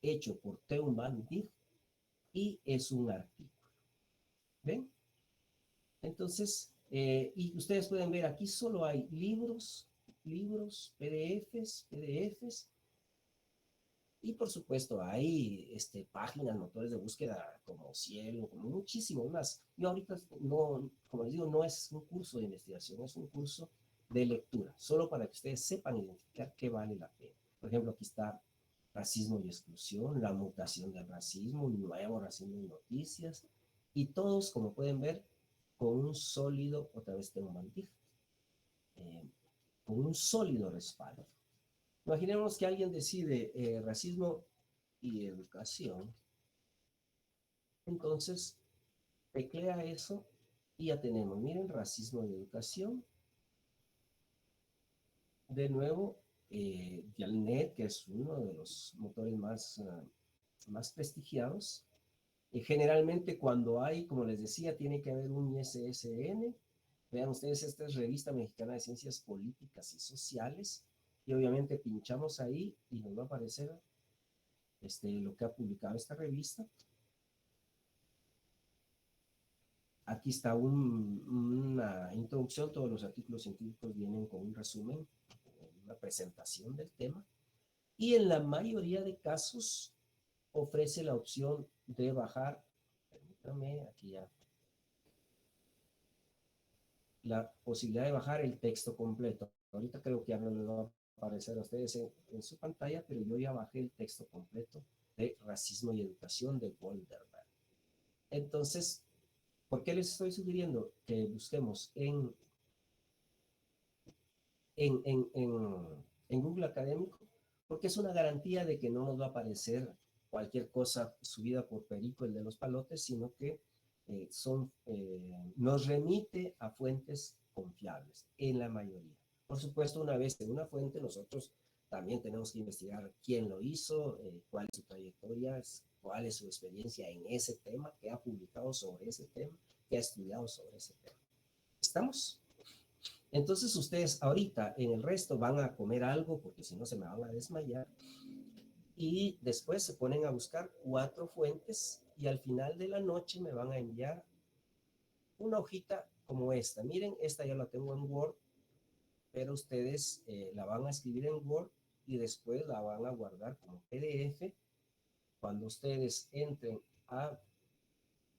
hecho por Teun Van Dijk, y es un artículo. ¿Ven? Entonces, y ustedes pueden ver, aquí solo hay libros, PDFs, y por supuesto hay páginas, motores de búsqueda como Cielo, como muchísimo más. Yo ahorita, no, como les digo, no es un curso de investigación, es un curso de lectura, solo para que ustedes sepan identificar qué vale la pena. Por ejemplo, aquí está Racismo y Exclusión, La Mutación del Racismo, Un Nuevo Racismo y Noticias, y todos, como pueden ver, con un sólido, otra vez tengo mantija, con un sólido respaldo. Imaginemos que alguien decide racismo y educación, entonces teclea eso y ya tenemos, miren, racismo y educación. De nuevo, Galnet, que es uno de los motores más prestigiados. Generalmente cuando hay, como les decía, tiene que haber un ISSN Vean ustedes, esta es Revista Mexicana de Ciencias Políticas y Sociales, y obviamente pinchamos ahí y nos va a aparecer lo que ha publicado esta revista. Aquí está una introducción, todos los artículos científicos vienen con un resumen, una presentación del tema, y en la mayoría de casos ofrece la opción de bajar, permítame, aquí ya, la posibilidad de bajar el texto completo. Ahorita creo que ya no les va a aparecer a ustedes en su pantalla, pero yo ya bajé el texto completo de Racismo y Educación de Golderberg. Entonces, ¿por qué les estoy sugiriendo que busquemos en Google Académico? Porque es una garantía de que no nos va a aparecer cualquier cosa subida por Perico, el de los palotes, sino que nos remite a fuentes confiables, en la mayoría. Por supuesto, una vez en una fuente, nosotros también tenemos que investigar quién lo hizo, cuál es su trayectoria, cuál es su experiencia en ese tema, qué ha publicado sobre ese tema, qué ha estudiado sobre ese tema. ¿Estamos? Entonces ustedes ahorita en el resto van a comer algo, porque si no se me van a desmayar, y después se ponen a buscar 4 fuentes y al final de la noche me van a enviar una hojita como esta. Miren, esta ya la tengo en Word, pero ustedes la van a escribir en Word y después la van a guardar como PDF. Cuando ustedes entren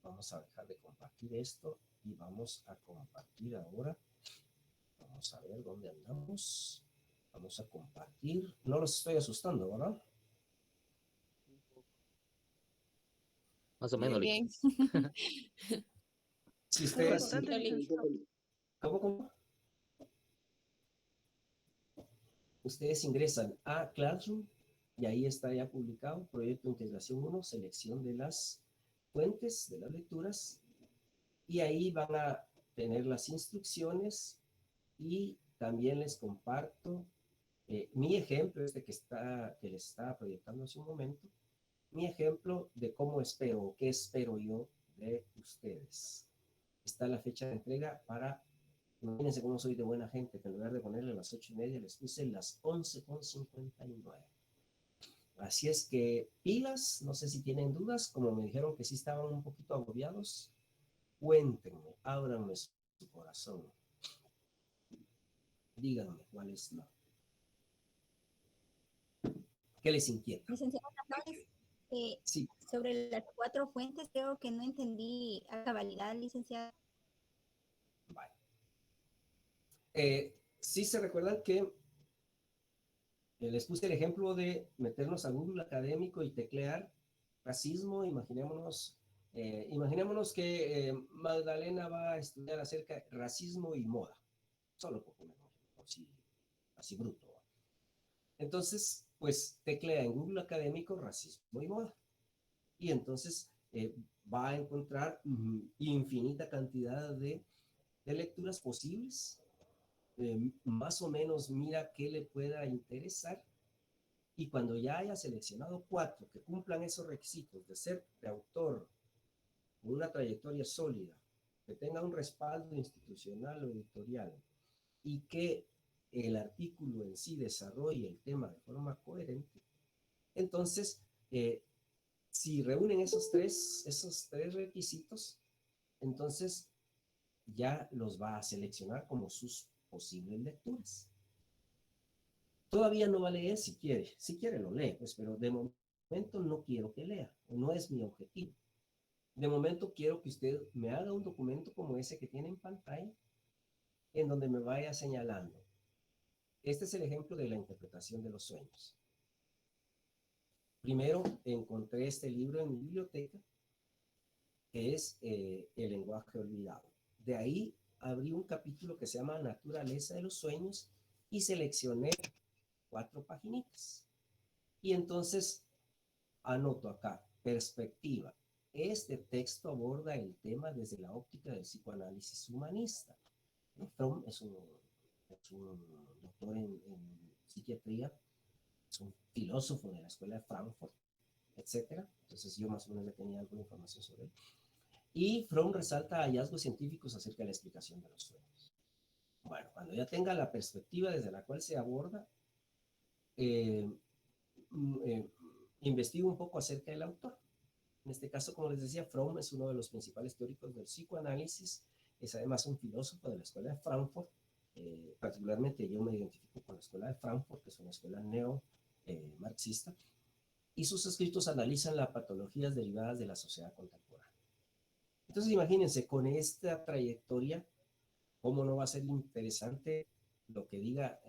vamos a dejar de compartir esto y vamos a compartir ahora. Vamos a ver dónde andamos. Vamos a compartir. No los estoy asustando, ¿verdad? Más o menos. Bien. Si ustedes... Bastante, licenciado. ¿Cómo? Ustedes ingresan a Classroom y ahí está ya publicado Proyecto de Integración 1, selección de las fuentes, de las lecturas, y ahí van a tener las instrucciones y también les comparto mi ejemplo, que les estaba proyectando hace un momento, mi ejemplo de cómo espero o qué espero yo de ustedes. Está la fecha de entrega para, imagínense cómo soy de buena gente, que en lugar de ponerle las 8:30 les puse las 11:59. Así es que pilas, no sé si tienen dudas, como me dijeron que sí estaban un poquito agobiados, cuéntenme, ábranme su corazón. Díganme cuál es la... ¿Qué les inquieta? Licenciado, ¿sabes? Sí. Sobre las 4 fuentes, creo que no entendí a cabalidad, licenciado. Vale. Sí se recuerdan que les puse el ejemplo de meternos a Google Académico y teclear racismo. Imaginémonos que Magdalena va a estudiar acerca de racismo y moda, solo por ponerlo así bruto. Entonces, pues teclea en Google Académico racismo y moda. Y entonces va a encontrar infinita cantidad de lecturas posibles. Más o menos mira qué le pueda interesar, y cuando ya haya seleccionado 4 que cumplan esos requisitos de ser de autor con una trayectoria sólida, que tenga un respaldo institucional o editorial y que el artículo en sí desarrolle el tema de forma coherente, entonces si reúnen esos tres requisitos, entonces ya los va a seleccionar como sus posibles lecturas. Todavía no va a leer si quiere lo lee, pues, pero de momento no quiero que lea, no es mi objetivo. De momento quiero que usted me haga un documento como ese que tiene en pantalla, en donde me vaya señalando. Este es el ejemplo de la interpretación de los sueños. Primero encontré este libro en mi biblioteca, que es El lenguaje olvidado. De ahí abrí un capítulo que se llama Naturaleza de los sueños y seleccioné 4 paginitas. Y entonces anoto acá, perspectiva. Este texto aborda el tema desde la óptica del psicoanálisis humanista. Fromm es un doctor en psiquiatría, es un filósofo de la escuela de Frankfurt, etc. Entonces yo más o menos ya tenía alguna información sobre él. Y Fromm resalta hallazgos científicos acerca de la explicación de los sueños. Bueno, cuando ya tenga la perspectiva desde la cual se aborda, eh, investigo un poco acerca del autor. En este caso, como les decía, Fromm es uno de los principales teóricos del psicoanálisis, es además un filósofo de la escuela de Frankfurt. Particularmente yo me identifico con la escuela de Frankfurt, que es una escuela neo-marxista, y sus escritos analizan las patologías derivadas de la sociedad contemporánea. Entonces imagínense, con esta trayectoria, ¿cómo no va a ser interesante lo que diga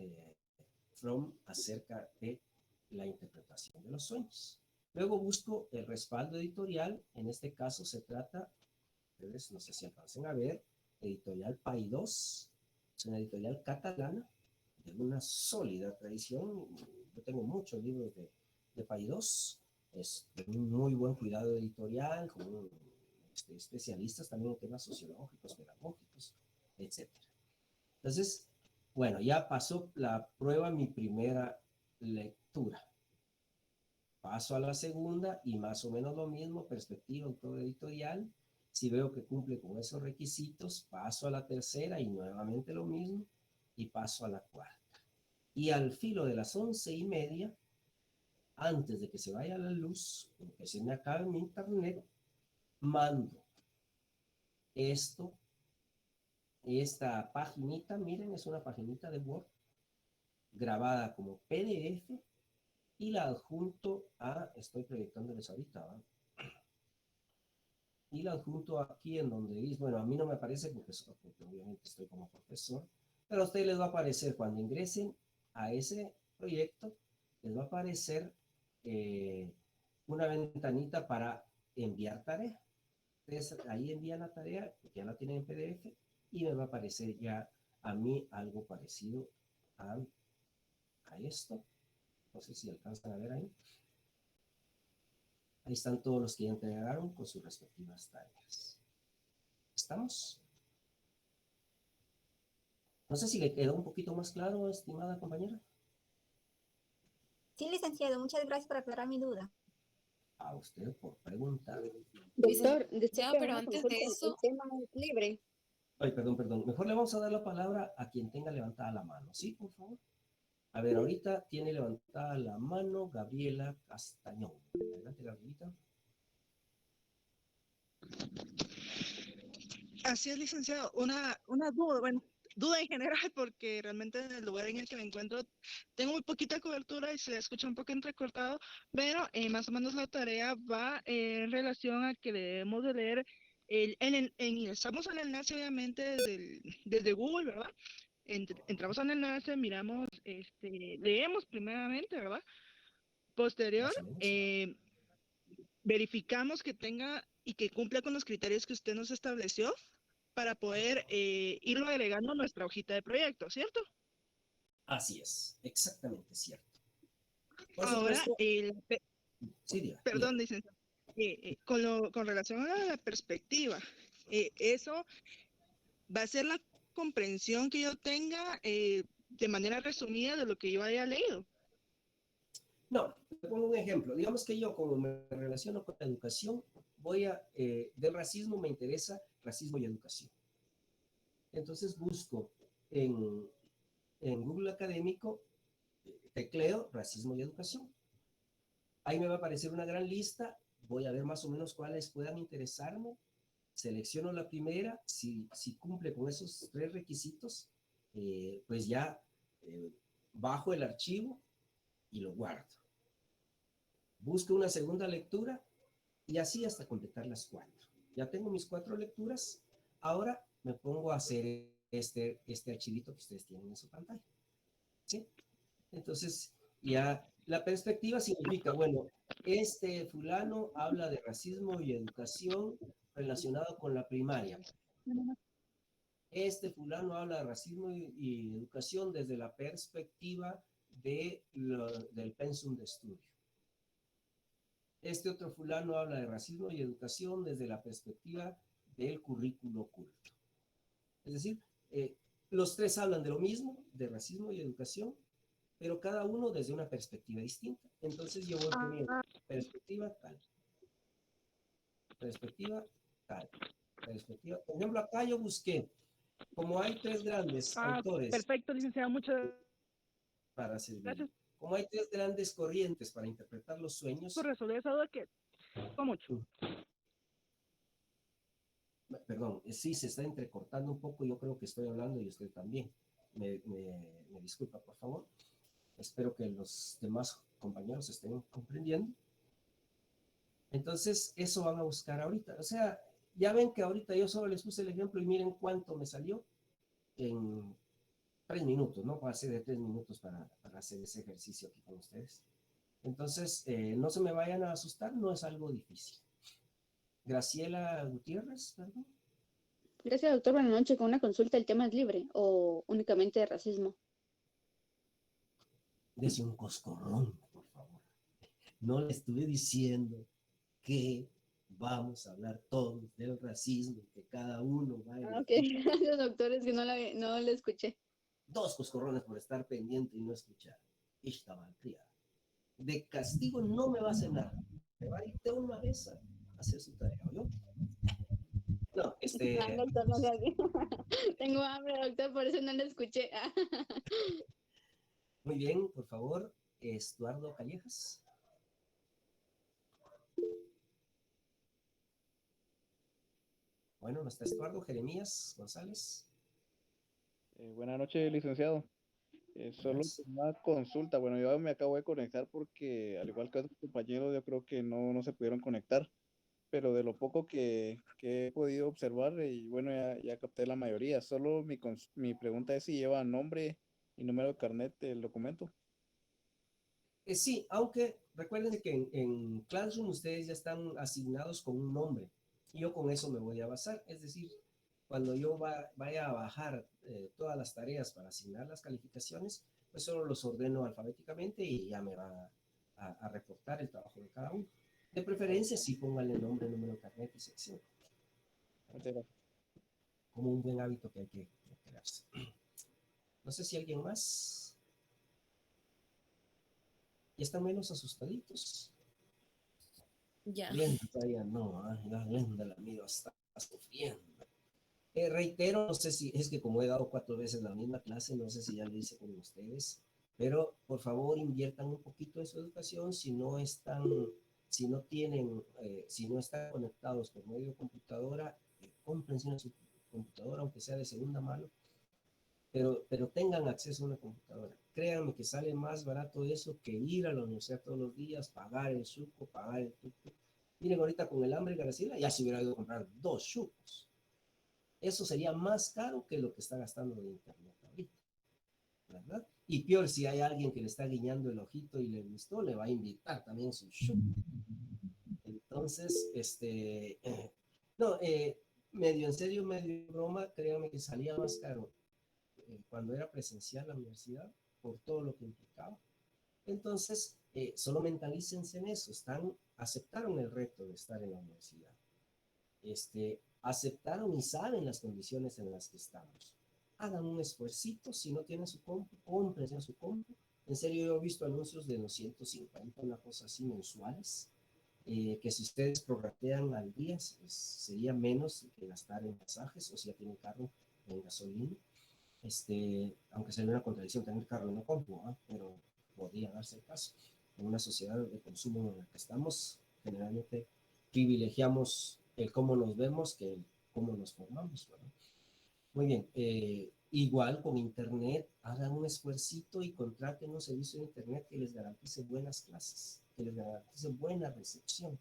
Fromm acerca de la interpretación de los sueños? Luego busco el respaldo editorial. En este caso se trata, ustedes no sé si alcancen a ver, editorial Paidós, es una editorial catalana de una sólida tradición. Yo tengo muchos libros de Paidós, es de un muy buen cuidado editorial, con especialistas también en temas sociológicos, pedagógicos, etc. Entonces, bueno, ya pasó la prueba mi primera lectura. Paso a la segunda y más o menos lo mismo, perspectiva autoeditorial. Si veo que cumple con esos requisitos, paso a la tercera y nuevamente lo mismo, y paso a la cuarta. Y al filo de las 11:30, antes de que se vaya la luz, que se me acabe mi internet, mando esta paginita, miren, es una paginita de Word, grabada como PDF, y la adjunto estoy proyectándoles ahorita, ¿verdad? Y la adjunto aquí en donde dice, bueno, a mí no me aparece porque obviamente estoy como profesor, pero a ustedes les va a aparecer cuando ingresen a ese proyecto, les va a aparecer una ventanita para enviar tarea. Ustedes ahí envían la tarea, ya la tienen en PDF, y me va a aparecer ya a mí algo parecido a esto. No sé si alcanzan a ver ahí. Ahí están todos los que ya entregaron con sus respectivas tareas. ¿Estamos? No sé si le quedó un poquito más claro, estimada compañera. Sí, licenciado, muchas gracias por aclarar mi duda. A usted por preguntar. Doctor, Licenciado, pero antes de el eso, tema es libre. Ay, perdón. Mejor le vamos a dar la palabra a quien tenga levantada la mano. ¿Sí, por favor? A ver, ahorita tiene levantada la mano Gabriela Castañón. Adelante, Gabrielita. Así es, licenciado. Una duda, bueno, duda en general, porque realmente en el lugar en el que me encuentro tengo muy poquita cobertura y se escucha un poco entrecortado, pero más o menos la tarea va en relación a que debemos de leer, estamos en el enlace obviamente desde Google, ¿verdad? Entramos en el enlace, miramos, leemos primeramente, ¿verdad? Posterior, Más o menos. verificamos que tenga y que cumpla con los criterios que usted nos estableció para poder irlo agregando a nuestra hojita de proyecto, ¿cierto? Así es, exactamente cierto. Por Ahora, supuesto. Sí, diga. perdón, licenciado, con relación a la perspectiva, eso va a ser la comprensión que yo tenga de manera resumida de lo que yo haya leído. No, te pongo un ejemplo. Digamos que yo, como me relaciono con la educación, del racismo me interesa racismo y educación. Entonces busco en Google Académico, tecleo racismo y educación. Ahí me va a aparecer una gran lista, voy a ver más o menos cuáles puedan interesarme, selecciono la primera, si cumple con esos 3 requisitos, pues ya bajo el archivo y lo guardo. Busco una segunda lectura y así hasta completar las 4. Ya tengo mis 4 lecturas, ahora me pongo a hacer este archivito que ustedes tienen en su pantalla. ¿Sí? Entonces, ya la perspectiva significa, bueno, fulano habla de racismo y educación relacionado con la primaria. Fulano habla de racismo y educación desde la perspectiva del pensum de estudio. Otro fulano habla de racismo y educación desde la perspectiva del currículo oculto. Es decir, los 3 hablan de lo mismo, de racismo y educación, pero cada uno desde una perspectiva distinta. Entonces yo voy poniendo perspectiva tal, perspectiva perspectiva. Por ejemplo, acá yo busqué, como hay tres grandes autores Perfecto, licenciado, muchas para servir, gracias como hay tres grandes corrientes para interpretar los por sueños, resolver esa duda que fue mucho. perdón, sí se está entrecortando un poco, yo creo que estoy hablando y usted también. Me disculpa, por favor. Espero que los demás compañeros estén comprendiendo. Entonces, eso van a buscar ahorita. O sea, ya ven que ahorita yo solo les puse el ejemplo y miren cuánto me salió en 3 minutos, ¿no? Pasé de 3 minutos para hacer ese ejercicio aquí con ustedes. Entonces, no se me vayan a asustar, no es algo difícil. Graciela Gutiérrez, perdón. Gracias, doctor. Buenas noches. Con una consulta, ¿el tema es libre o únicamente de racismo? Dese un coscorrón, por favor. No le estuve diciendo que vamos a hablar todos del racismo, que cada uno va a Ok, elegir gracias, doctor. Es que no le escuché. 2 coscorrones por estar pendiente y no escuchar. Esta malcriada. De castigo no me va a hacer nada. Me va a ir de una vez a hacer su tarea, ¿no? No, No, doctor, no sea así. Tengo hambre, doctor, por eso no le escuché. Muy bien, por favor, Estuardo Callejas. Bueno, no está Estuardo, Jeremías González. Buenas noches, licenciado. Solo Buenas. una consulta. Bueno, yo me acabo de conectar porque, al igual que otros compañeros, yo creo que no se pudieron conectar. Pero de lo poco que he podido observar, y bueno, ya capté la mayoría. Solo mi pregunta es si lleva nombre y número de carnet del documento. Sí, aunque recuerden que en Classroom ustedes ya están asignados con un nombre. Y yo con eso me voy a basar. Es decir, cuando yo vaya a bajar todas las tareas para asignar las calificaciones, pues solo los ordeno alfabéticamente y ya me va a reportar el trabajo de cada uno. De preferencia, sí pónganle nombre, número de carnet y sección, Muchas gracias. como un buen hábito que hay que crearse. No sé si alguien más. Ya están menos asustaditos. Ya. Glenda todavía no, ya Glenda la miro está sufriendo. Reitero, no sé si es que como he dado 4 veces la misma clase, no sé si ya lo hice con ustedes, pero por favor inviertan un poquito en su educación si no están, si no tienen, si no están conectados por medio de computadora, cómprense una computadora, aunque sea de segunda mano, pero tengan acceso a una computadora. Créanme que sale más barato eso que ir a la universidad todos los días, pagar el suco, pagar el tuco. Miren, ahorita con el hambre, Graciela, ya se hubiera ido a comprar 2 chucos. Eso sería más caro que lo que está gastando de internet ahorita, ¿verdad? Y peor, si hay alguien que le está guiñando el ojito y le gustó, le va a invitar también su chuco. Entonces, no, medio en serio, medio en broma, créanme que salía más caro cuando era presencial la universidad, por todo lo que implicaba. Entonces, solo mentalícense en eso, aceptaron el reto de estar en la universidad. Aceptaron y saben las condiciones en las que estamos. Hagan un esfuercito, si no tienen su compu, cómprense su compu. En serio, yo he visto anuncios de 250, una cosa así, mensuales, que si ustedes prorratean al día, pues, sería menos que gastar en pasajes, o si ya tienen carro, en gasolina. Aunque sería una contradicción tener carro en la compu, ¿eh? Pero podría darse el caso. En una sociedad de consumo en la que estamos, generalmente privilegiamos el cómo nos vemos que el cómo nos formamos, ¿verdad? Muy bien, igual con Internet, hagan un esfuercito y contraten un servicio de Internet que les garantice buenas clases, que les garantice buena recepción.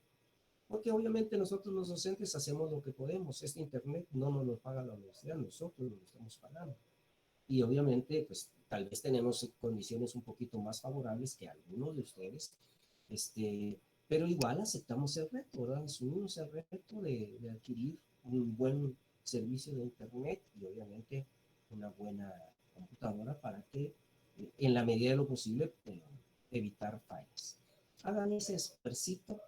Porque obviamente nosotros los docentes hacemos lo que podemos. Este Internet no nos lo paga la universidad, nosotros lo estamos pagando. Y obviamente, pues tal vez tenemos condiciones un poquito más favorables que algunos de ustedes, pero igual aceptamos el reto, ¿verdad? Asumimos el reto de adquirir un buen servicio de Internet y obviamente una buena computadora para que, en la medida de lo posible, evitar fallas. Hagan ese esfuercito,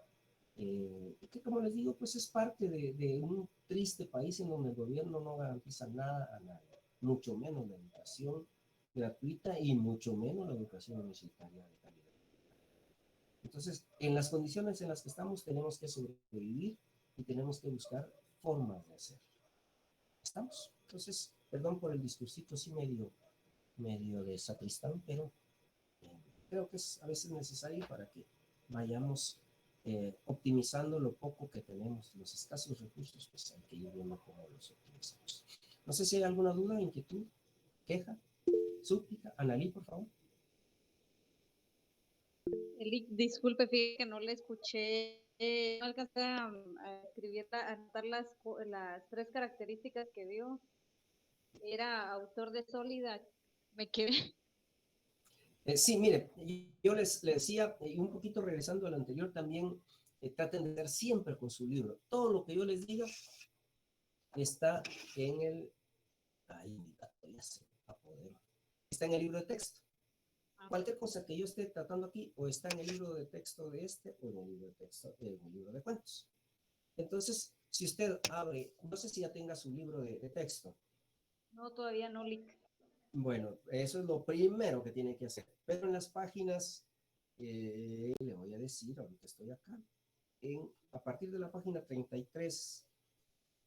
que como les digo, pues es parte de un triste país en donde el gobierno no garantiza nada a nadie, mucho menos la educación gratuita y mucho menos la educación universitaria de calidad. Entonces, en las condiciones en las que estamos, tenemos que sobrevivir y tenemos que buscar formas de hacer. ¿Estamos? Entonces, perdón por el discursito así medio de sacristán, pero creo que es a veces necesario para que vayamos optimizando lo poco que tenemos, los escasos recursos, pues hay que ir viendo cómo los optimizamos. No sé si hay alguna duda, inquietud, queja, súplica. Analí, por favor. Eli, disculpe, fíjate que no le escuché, no alcancé a escribir, a anotar las 3 características que dio. Era autor de sólida, me quedé. Sí, mire, yo les decía, y un poquito regresando a lo anterior también, traten de ser siempre con su libro. Todo lo que yo les diga está en el... Ahí, ya se va a poder. Está en el libro de texto. Cualquier cosa que yo esté tratando aquí, o está en el libro de texto de este, o en el libro de texto, en el libro de cuentos. Entonces, si usted abre, no sé si ya tenga su libro de texto. No, todavía no, Lick. Bueno, eso es lo primero que tiene que hacer. Pero en las páginas, le voy a decir, ahorita estoy acá, a partir de la página 33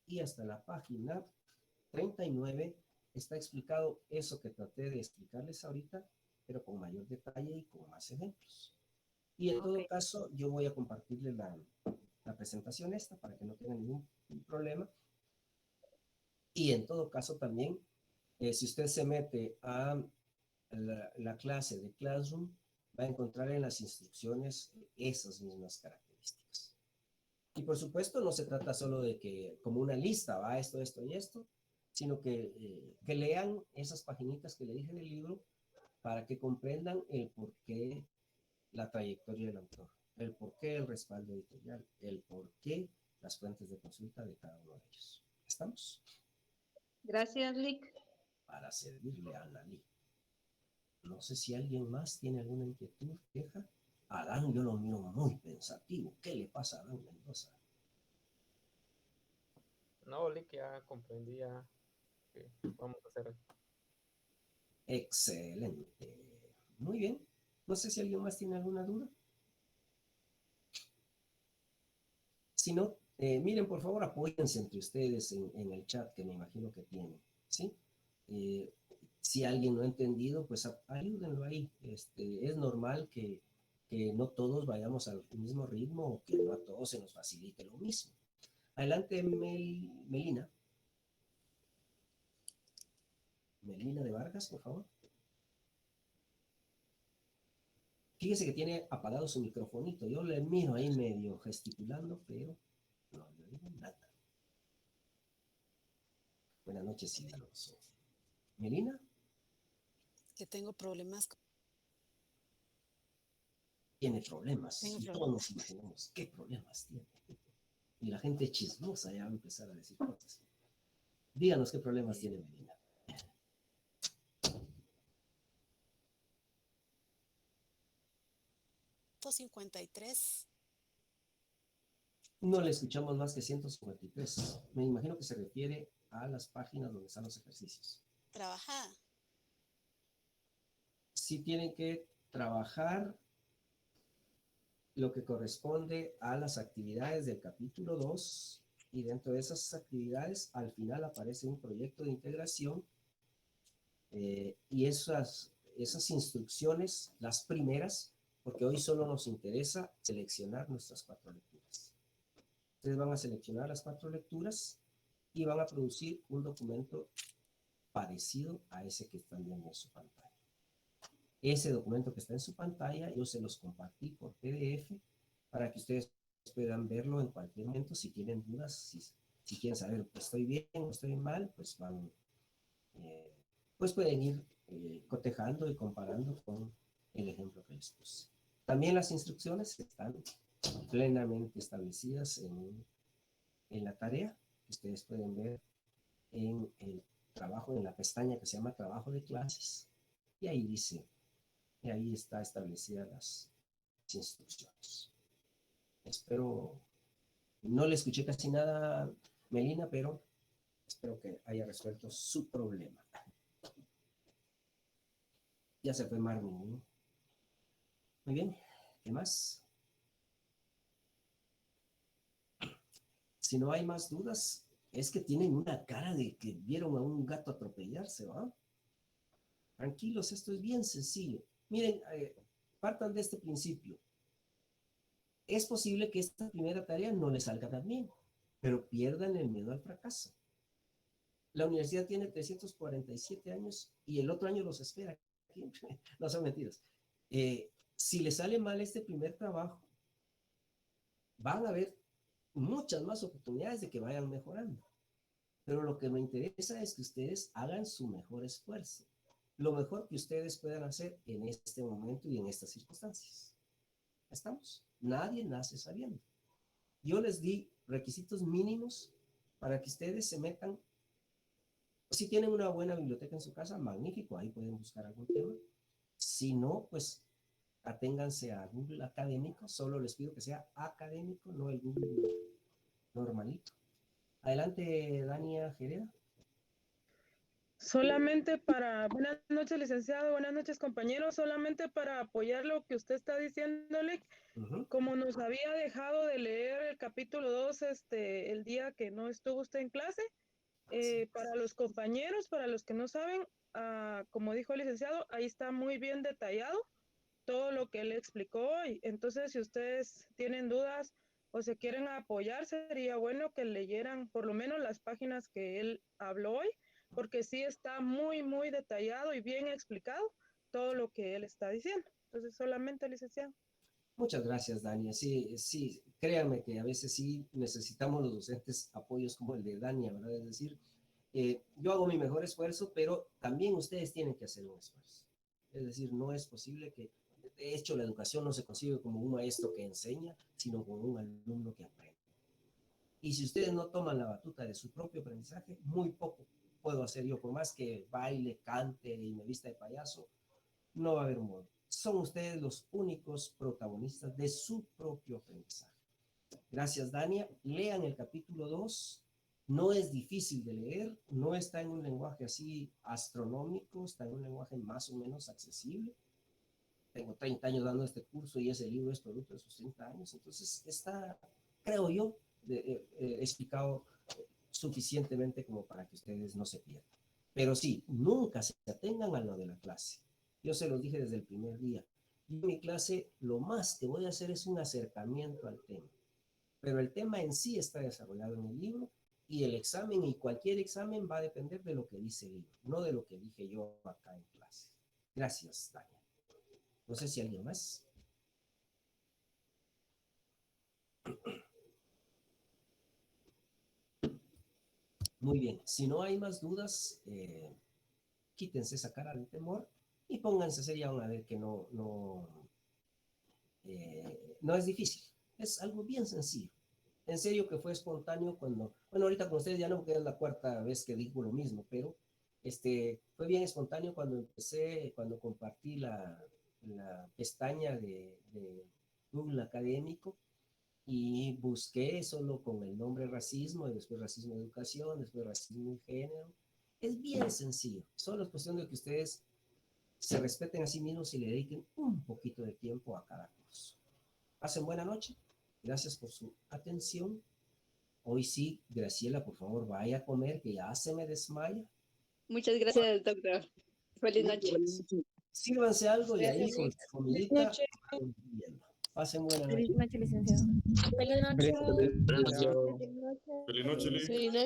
y hasta la página 39, está explicado eso que traté de explicarles ahorita, pero con mayor detalle y con más ejemplos. Y en todo caso, yo voy a compartirle la presentación esta para que no tenga ningún problema. Y en todo caso también, si usted se mete a la clase de Classroom, va a encontrar en las instrucciones esas mismas características. Y por supuesto, no se trata solo de que como una lista va esto, esto y esto, sino que lean esas paginitas que le dije del libro para que comprendan el porqué la trayectoria del autor, el porqué el respaldo editorial, el porqué las fuentes de consulta de cada uno de ellos. ¿Estamos? Gracias, Lick. Para servirle a Analí. No sé si alguien más tiene alguna inquietud, queja. Adán, yo lo miro muy pensativo. ¿Qué le pasa a Adán Mendoza? No, Lick, ya comprendí ya que vamos a hacer. Excelente. Muy bien. No sé si alguien más tiene alguna duda. Si no, miren, por favor, apóyense entre ustedes en el chat que me imagino que tienen, ¿sí? Si alguien no ha entendido, pues ayúdenlo ahí. Es normal que no todos vayamos al mismo ritmo o que no a todos se nos facilite lo mismo. Adelante, Melina. Melina de Vargas, por favor. Fíjese que tiene apagado su microfonito. Yo le miro ahí medio gesticulando, pero no le digo nada. Buenas noches, Silvioso. ¿Melina? Que tengo problemas. Tiene problemas. Y todos nos imaginamos qué problemas tiene. Y la gente chismosa ya va a empezar a decir cosas. Díganos qué problemas tiene Melina. 153. No le escuchamos más que 153. Me imagino que se refiere a las páginas donde están los ejercicios. Trabajar. Sí tienen que trabajar lo que corresponde a las actividades del capítulo 2 y dentro de esas actividades al final aparece un proyecto de integración y esas instrucciones, las primeras, porque hoy solo nos interesa seleccionar nuestras 4 lecturas. Ustedes van a seleccionar las 4 lecturas y van a producir un documento parecido a ese que están viendo en su pantalla. Ese documento que está en su pantalla, yo se los compartí por PDF para que ustedes puedan verlo en cualquier momento. Si tienen dudas, si quieren saber, pues estoy bien o estoy mal, pues van, pues pueden ir cotejando y comparando con el ejemplo que les puse. También las instrucciones están plenamente establecidas en la tarea que ustedes pueden ver en el trabajo, en la pestaña que se llama trabajo de clases, y ahí dice, y ahí está establecidas las instrucciones. Espero, no le escuché casi nada, Melina, pero espero que haya resuelto su problema. Ya se fue Marvin, ¿no? Muy bien, ¿qué más? Si no hay más dudas, Es que tienen una cara de que vieron a un gato atropellarse, ¿va? Tranquilos, esto es bien sencillo. Miren, partan de este principio. Es posible que esta primera tarea no les salga tan bien, pero pierdan el miedo al fracaso. La universidad tiene 347 años y el otro año los espera. No son mentiras. Si les sale mal este primer trabajo, van a haber muchas más oportunidades de que vayan mejorando. Pero lo que me interesa es que ustedes hagan su mejor esfuerzo. Lo mejor que ustedes puedan hacer en este momento y en estas circunstancias. ¿Estamos? Nadie nace sabiendo. Yo les di requisitos mínimos para que ustedes se metan. Si tienen una buena biblioteca en su casa, magnífico, ahí pueden buscar algún tema. Si no, pues aténganse a Google académico. Solo les pido que sea académico, no el Google normalito. Adelante, Dania Jereda. Solamente para, buenas noches, licenciado, buenas noches, compañeros, solamente para apoyar lo que usted está diciéndole, como nos había dejado de leer el capítulo 2 el día que no estuvo usted en clase, para los compañeros, para los que no saben, como dijo el licenciado, ahí está muy bien detallado todo lo que él explicó, y entonces si ustedes tienen dudas o se quieren apoyar, sería bueno que leyeran por lo menos las páginas que él habló hoy, porque sí está muy, muy detallado y bien explicado todo lo que él está diciendo. Entonces, solamente, licenciado. Muchas gracias, Dania. Sí, créanme que a veces sí necesitamos los docentes apoyos como el de Dania, ¿verdad? Es decir, yo hago mi mejor esfuerzo, pero también ustedes tienen que hacer un esfuerzo. Es decir, no es posible que, de hecho, la educación no se consigue como un maestro que enseña, sino como un alumno que aprende. Y si ustedes no toman la batuta de su propio aprendizaje, muy poco puedo hacer yo, por más que baile, cante y me vista de payaso, no va a haber modo. Son ustedes los únicos protagonistas de su propio aprendizaje. Gracias, Dania. Lean el capítulo 2. No es difícil de leer, no está en un lenguaje así astronómico, está en un lenguaje más o menos accesible. Tengo 30 años dando este curso y ese libro es producto de sus 30 años, entonces está, creo yo, explicado suficientemente como para que ustedes no se pierdan. Pero sí, nunca se atengan a lo de la clase. Yo se los dije desde el primer día. Yo en mi clase lo más que voy a hacer es un acercamiento al tema. Pero el tema en sí está desarrollado en el libro y el examen y cualquier examen va a depender de lo que dice el libro, no de lo que dije yo acá en clase. Gracias, Dania. No sé si alguien más. Muy bien, si no hay más dudas, quítense esa cara de temor y pónganse seria a ver que no es difícil, es algo bien sencillo. En serio que fue espontáneo cuando, bueno, ahorita con ustedes ya no, porque es la cuarta vez que digo lo mismo, pero fue bien espontáneo cuando compartí la pestaña de Google Académico y busqué solo con el nombre racismo, y después racismo de educación, después racismo y género. Es bien sencillo, solo es cuestión de que ustedes se respeten a sí mismos y le dediquen un poquito de tiempo a cada curso. Pasen buena noche, gracias por su atención. Hoy sí, Graciela, por favor, vaya a comer, que ya se me desmaya. Muchas gracias, doctor. Feliz noche. Sírvanse algo y ahí con su comidita. Pasen buena noche. Feliz noche, licenciado. Feliz noche. Feliz noche, Liz. Feliz noche.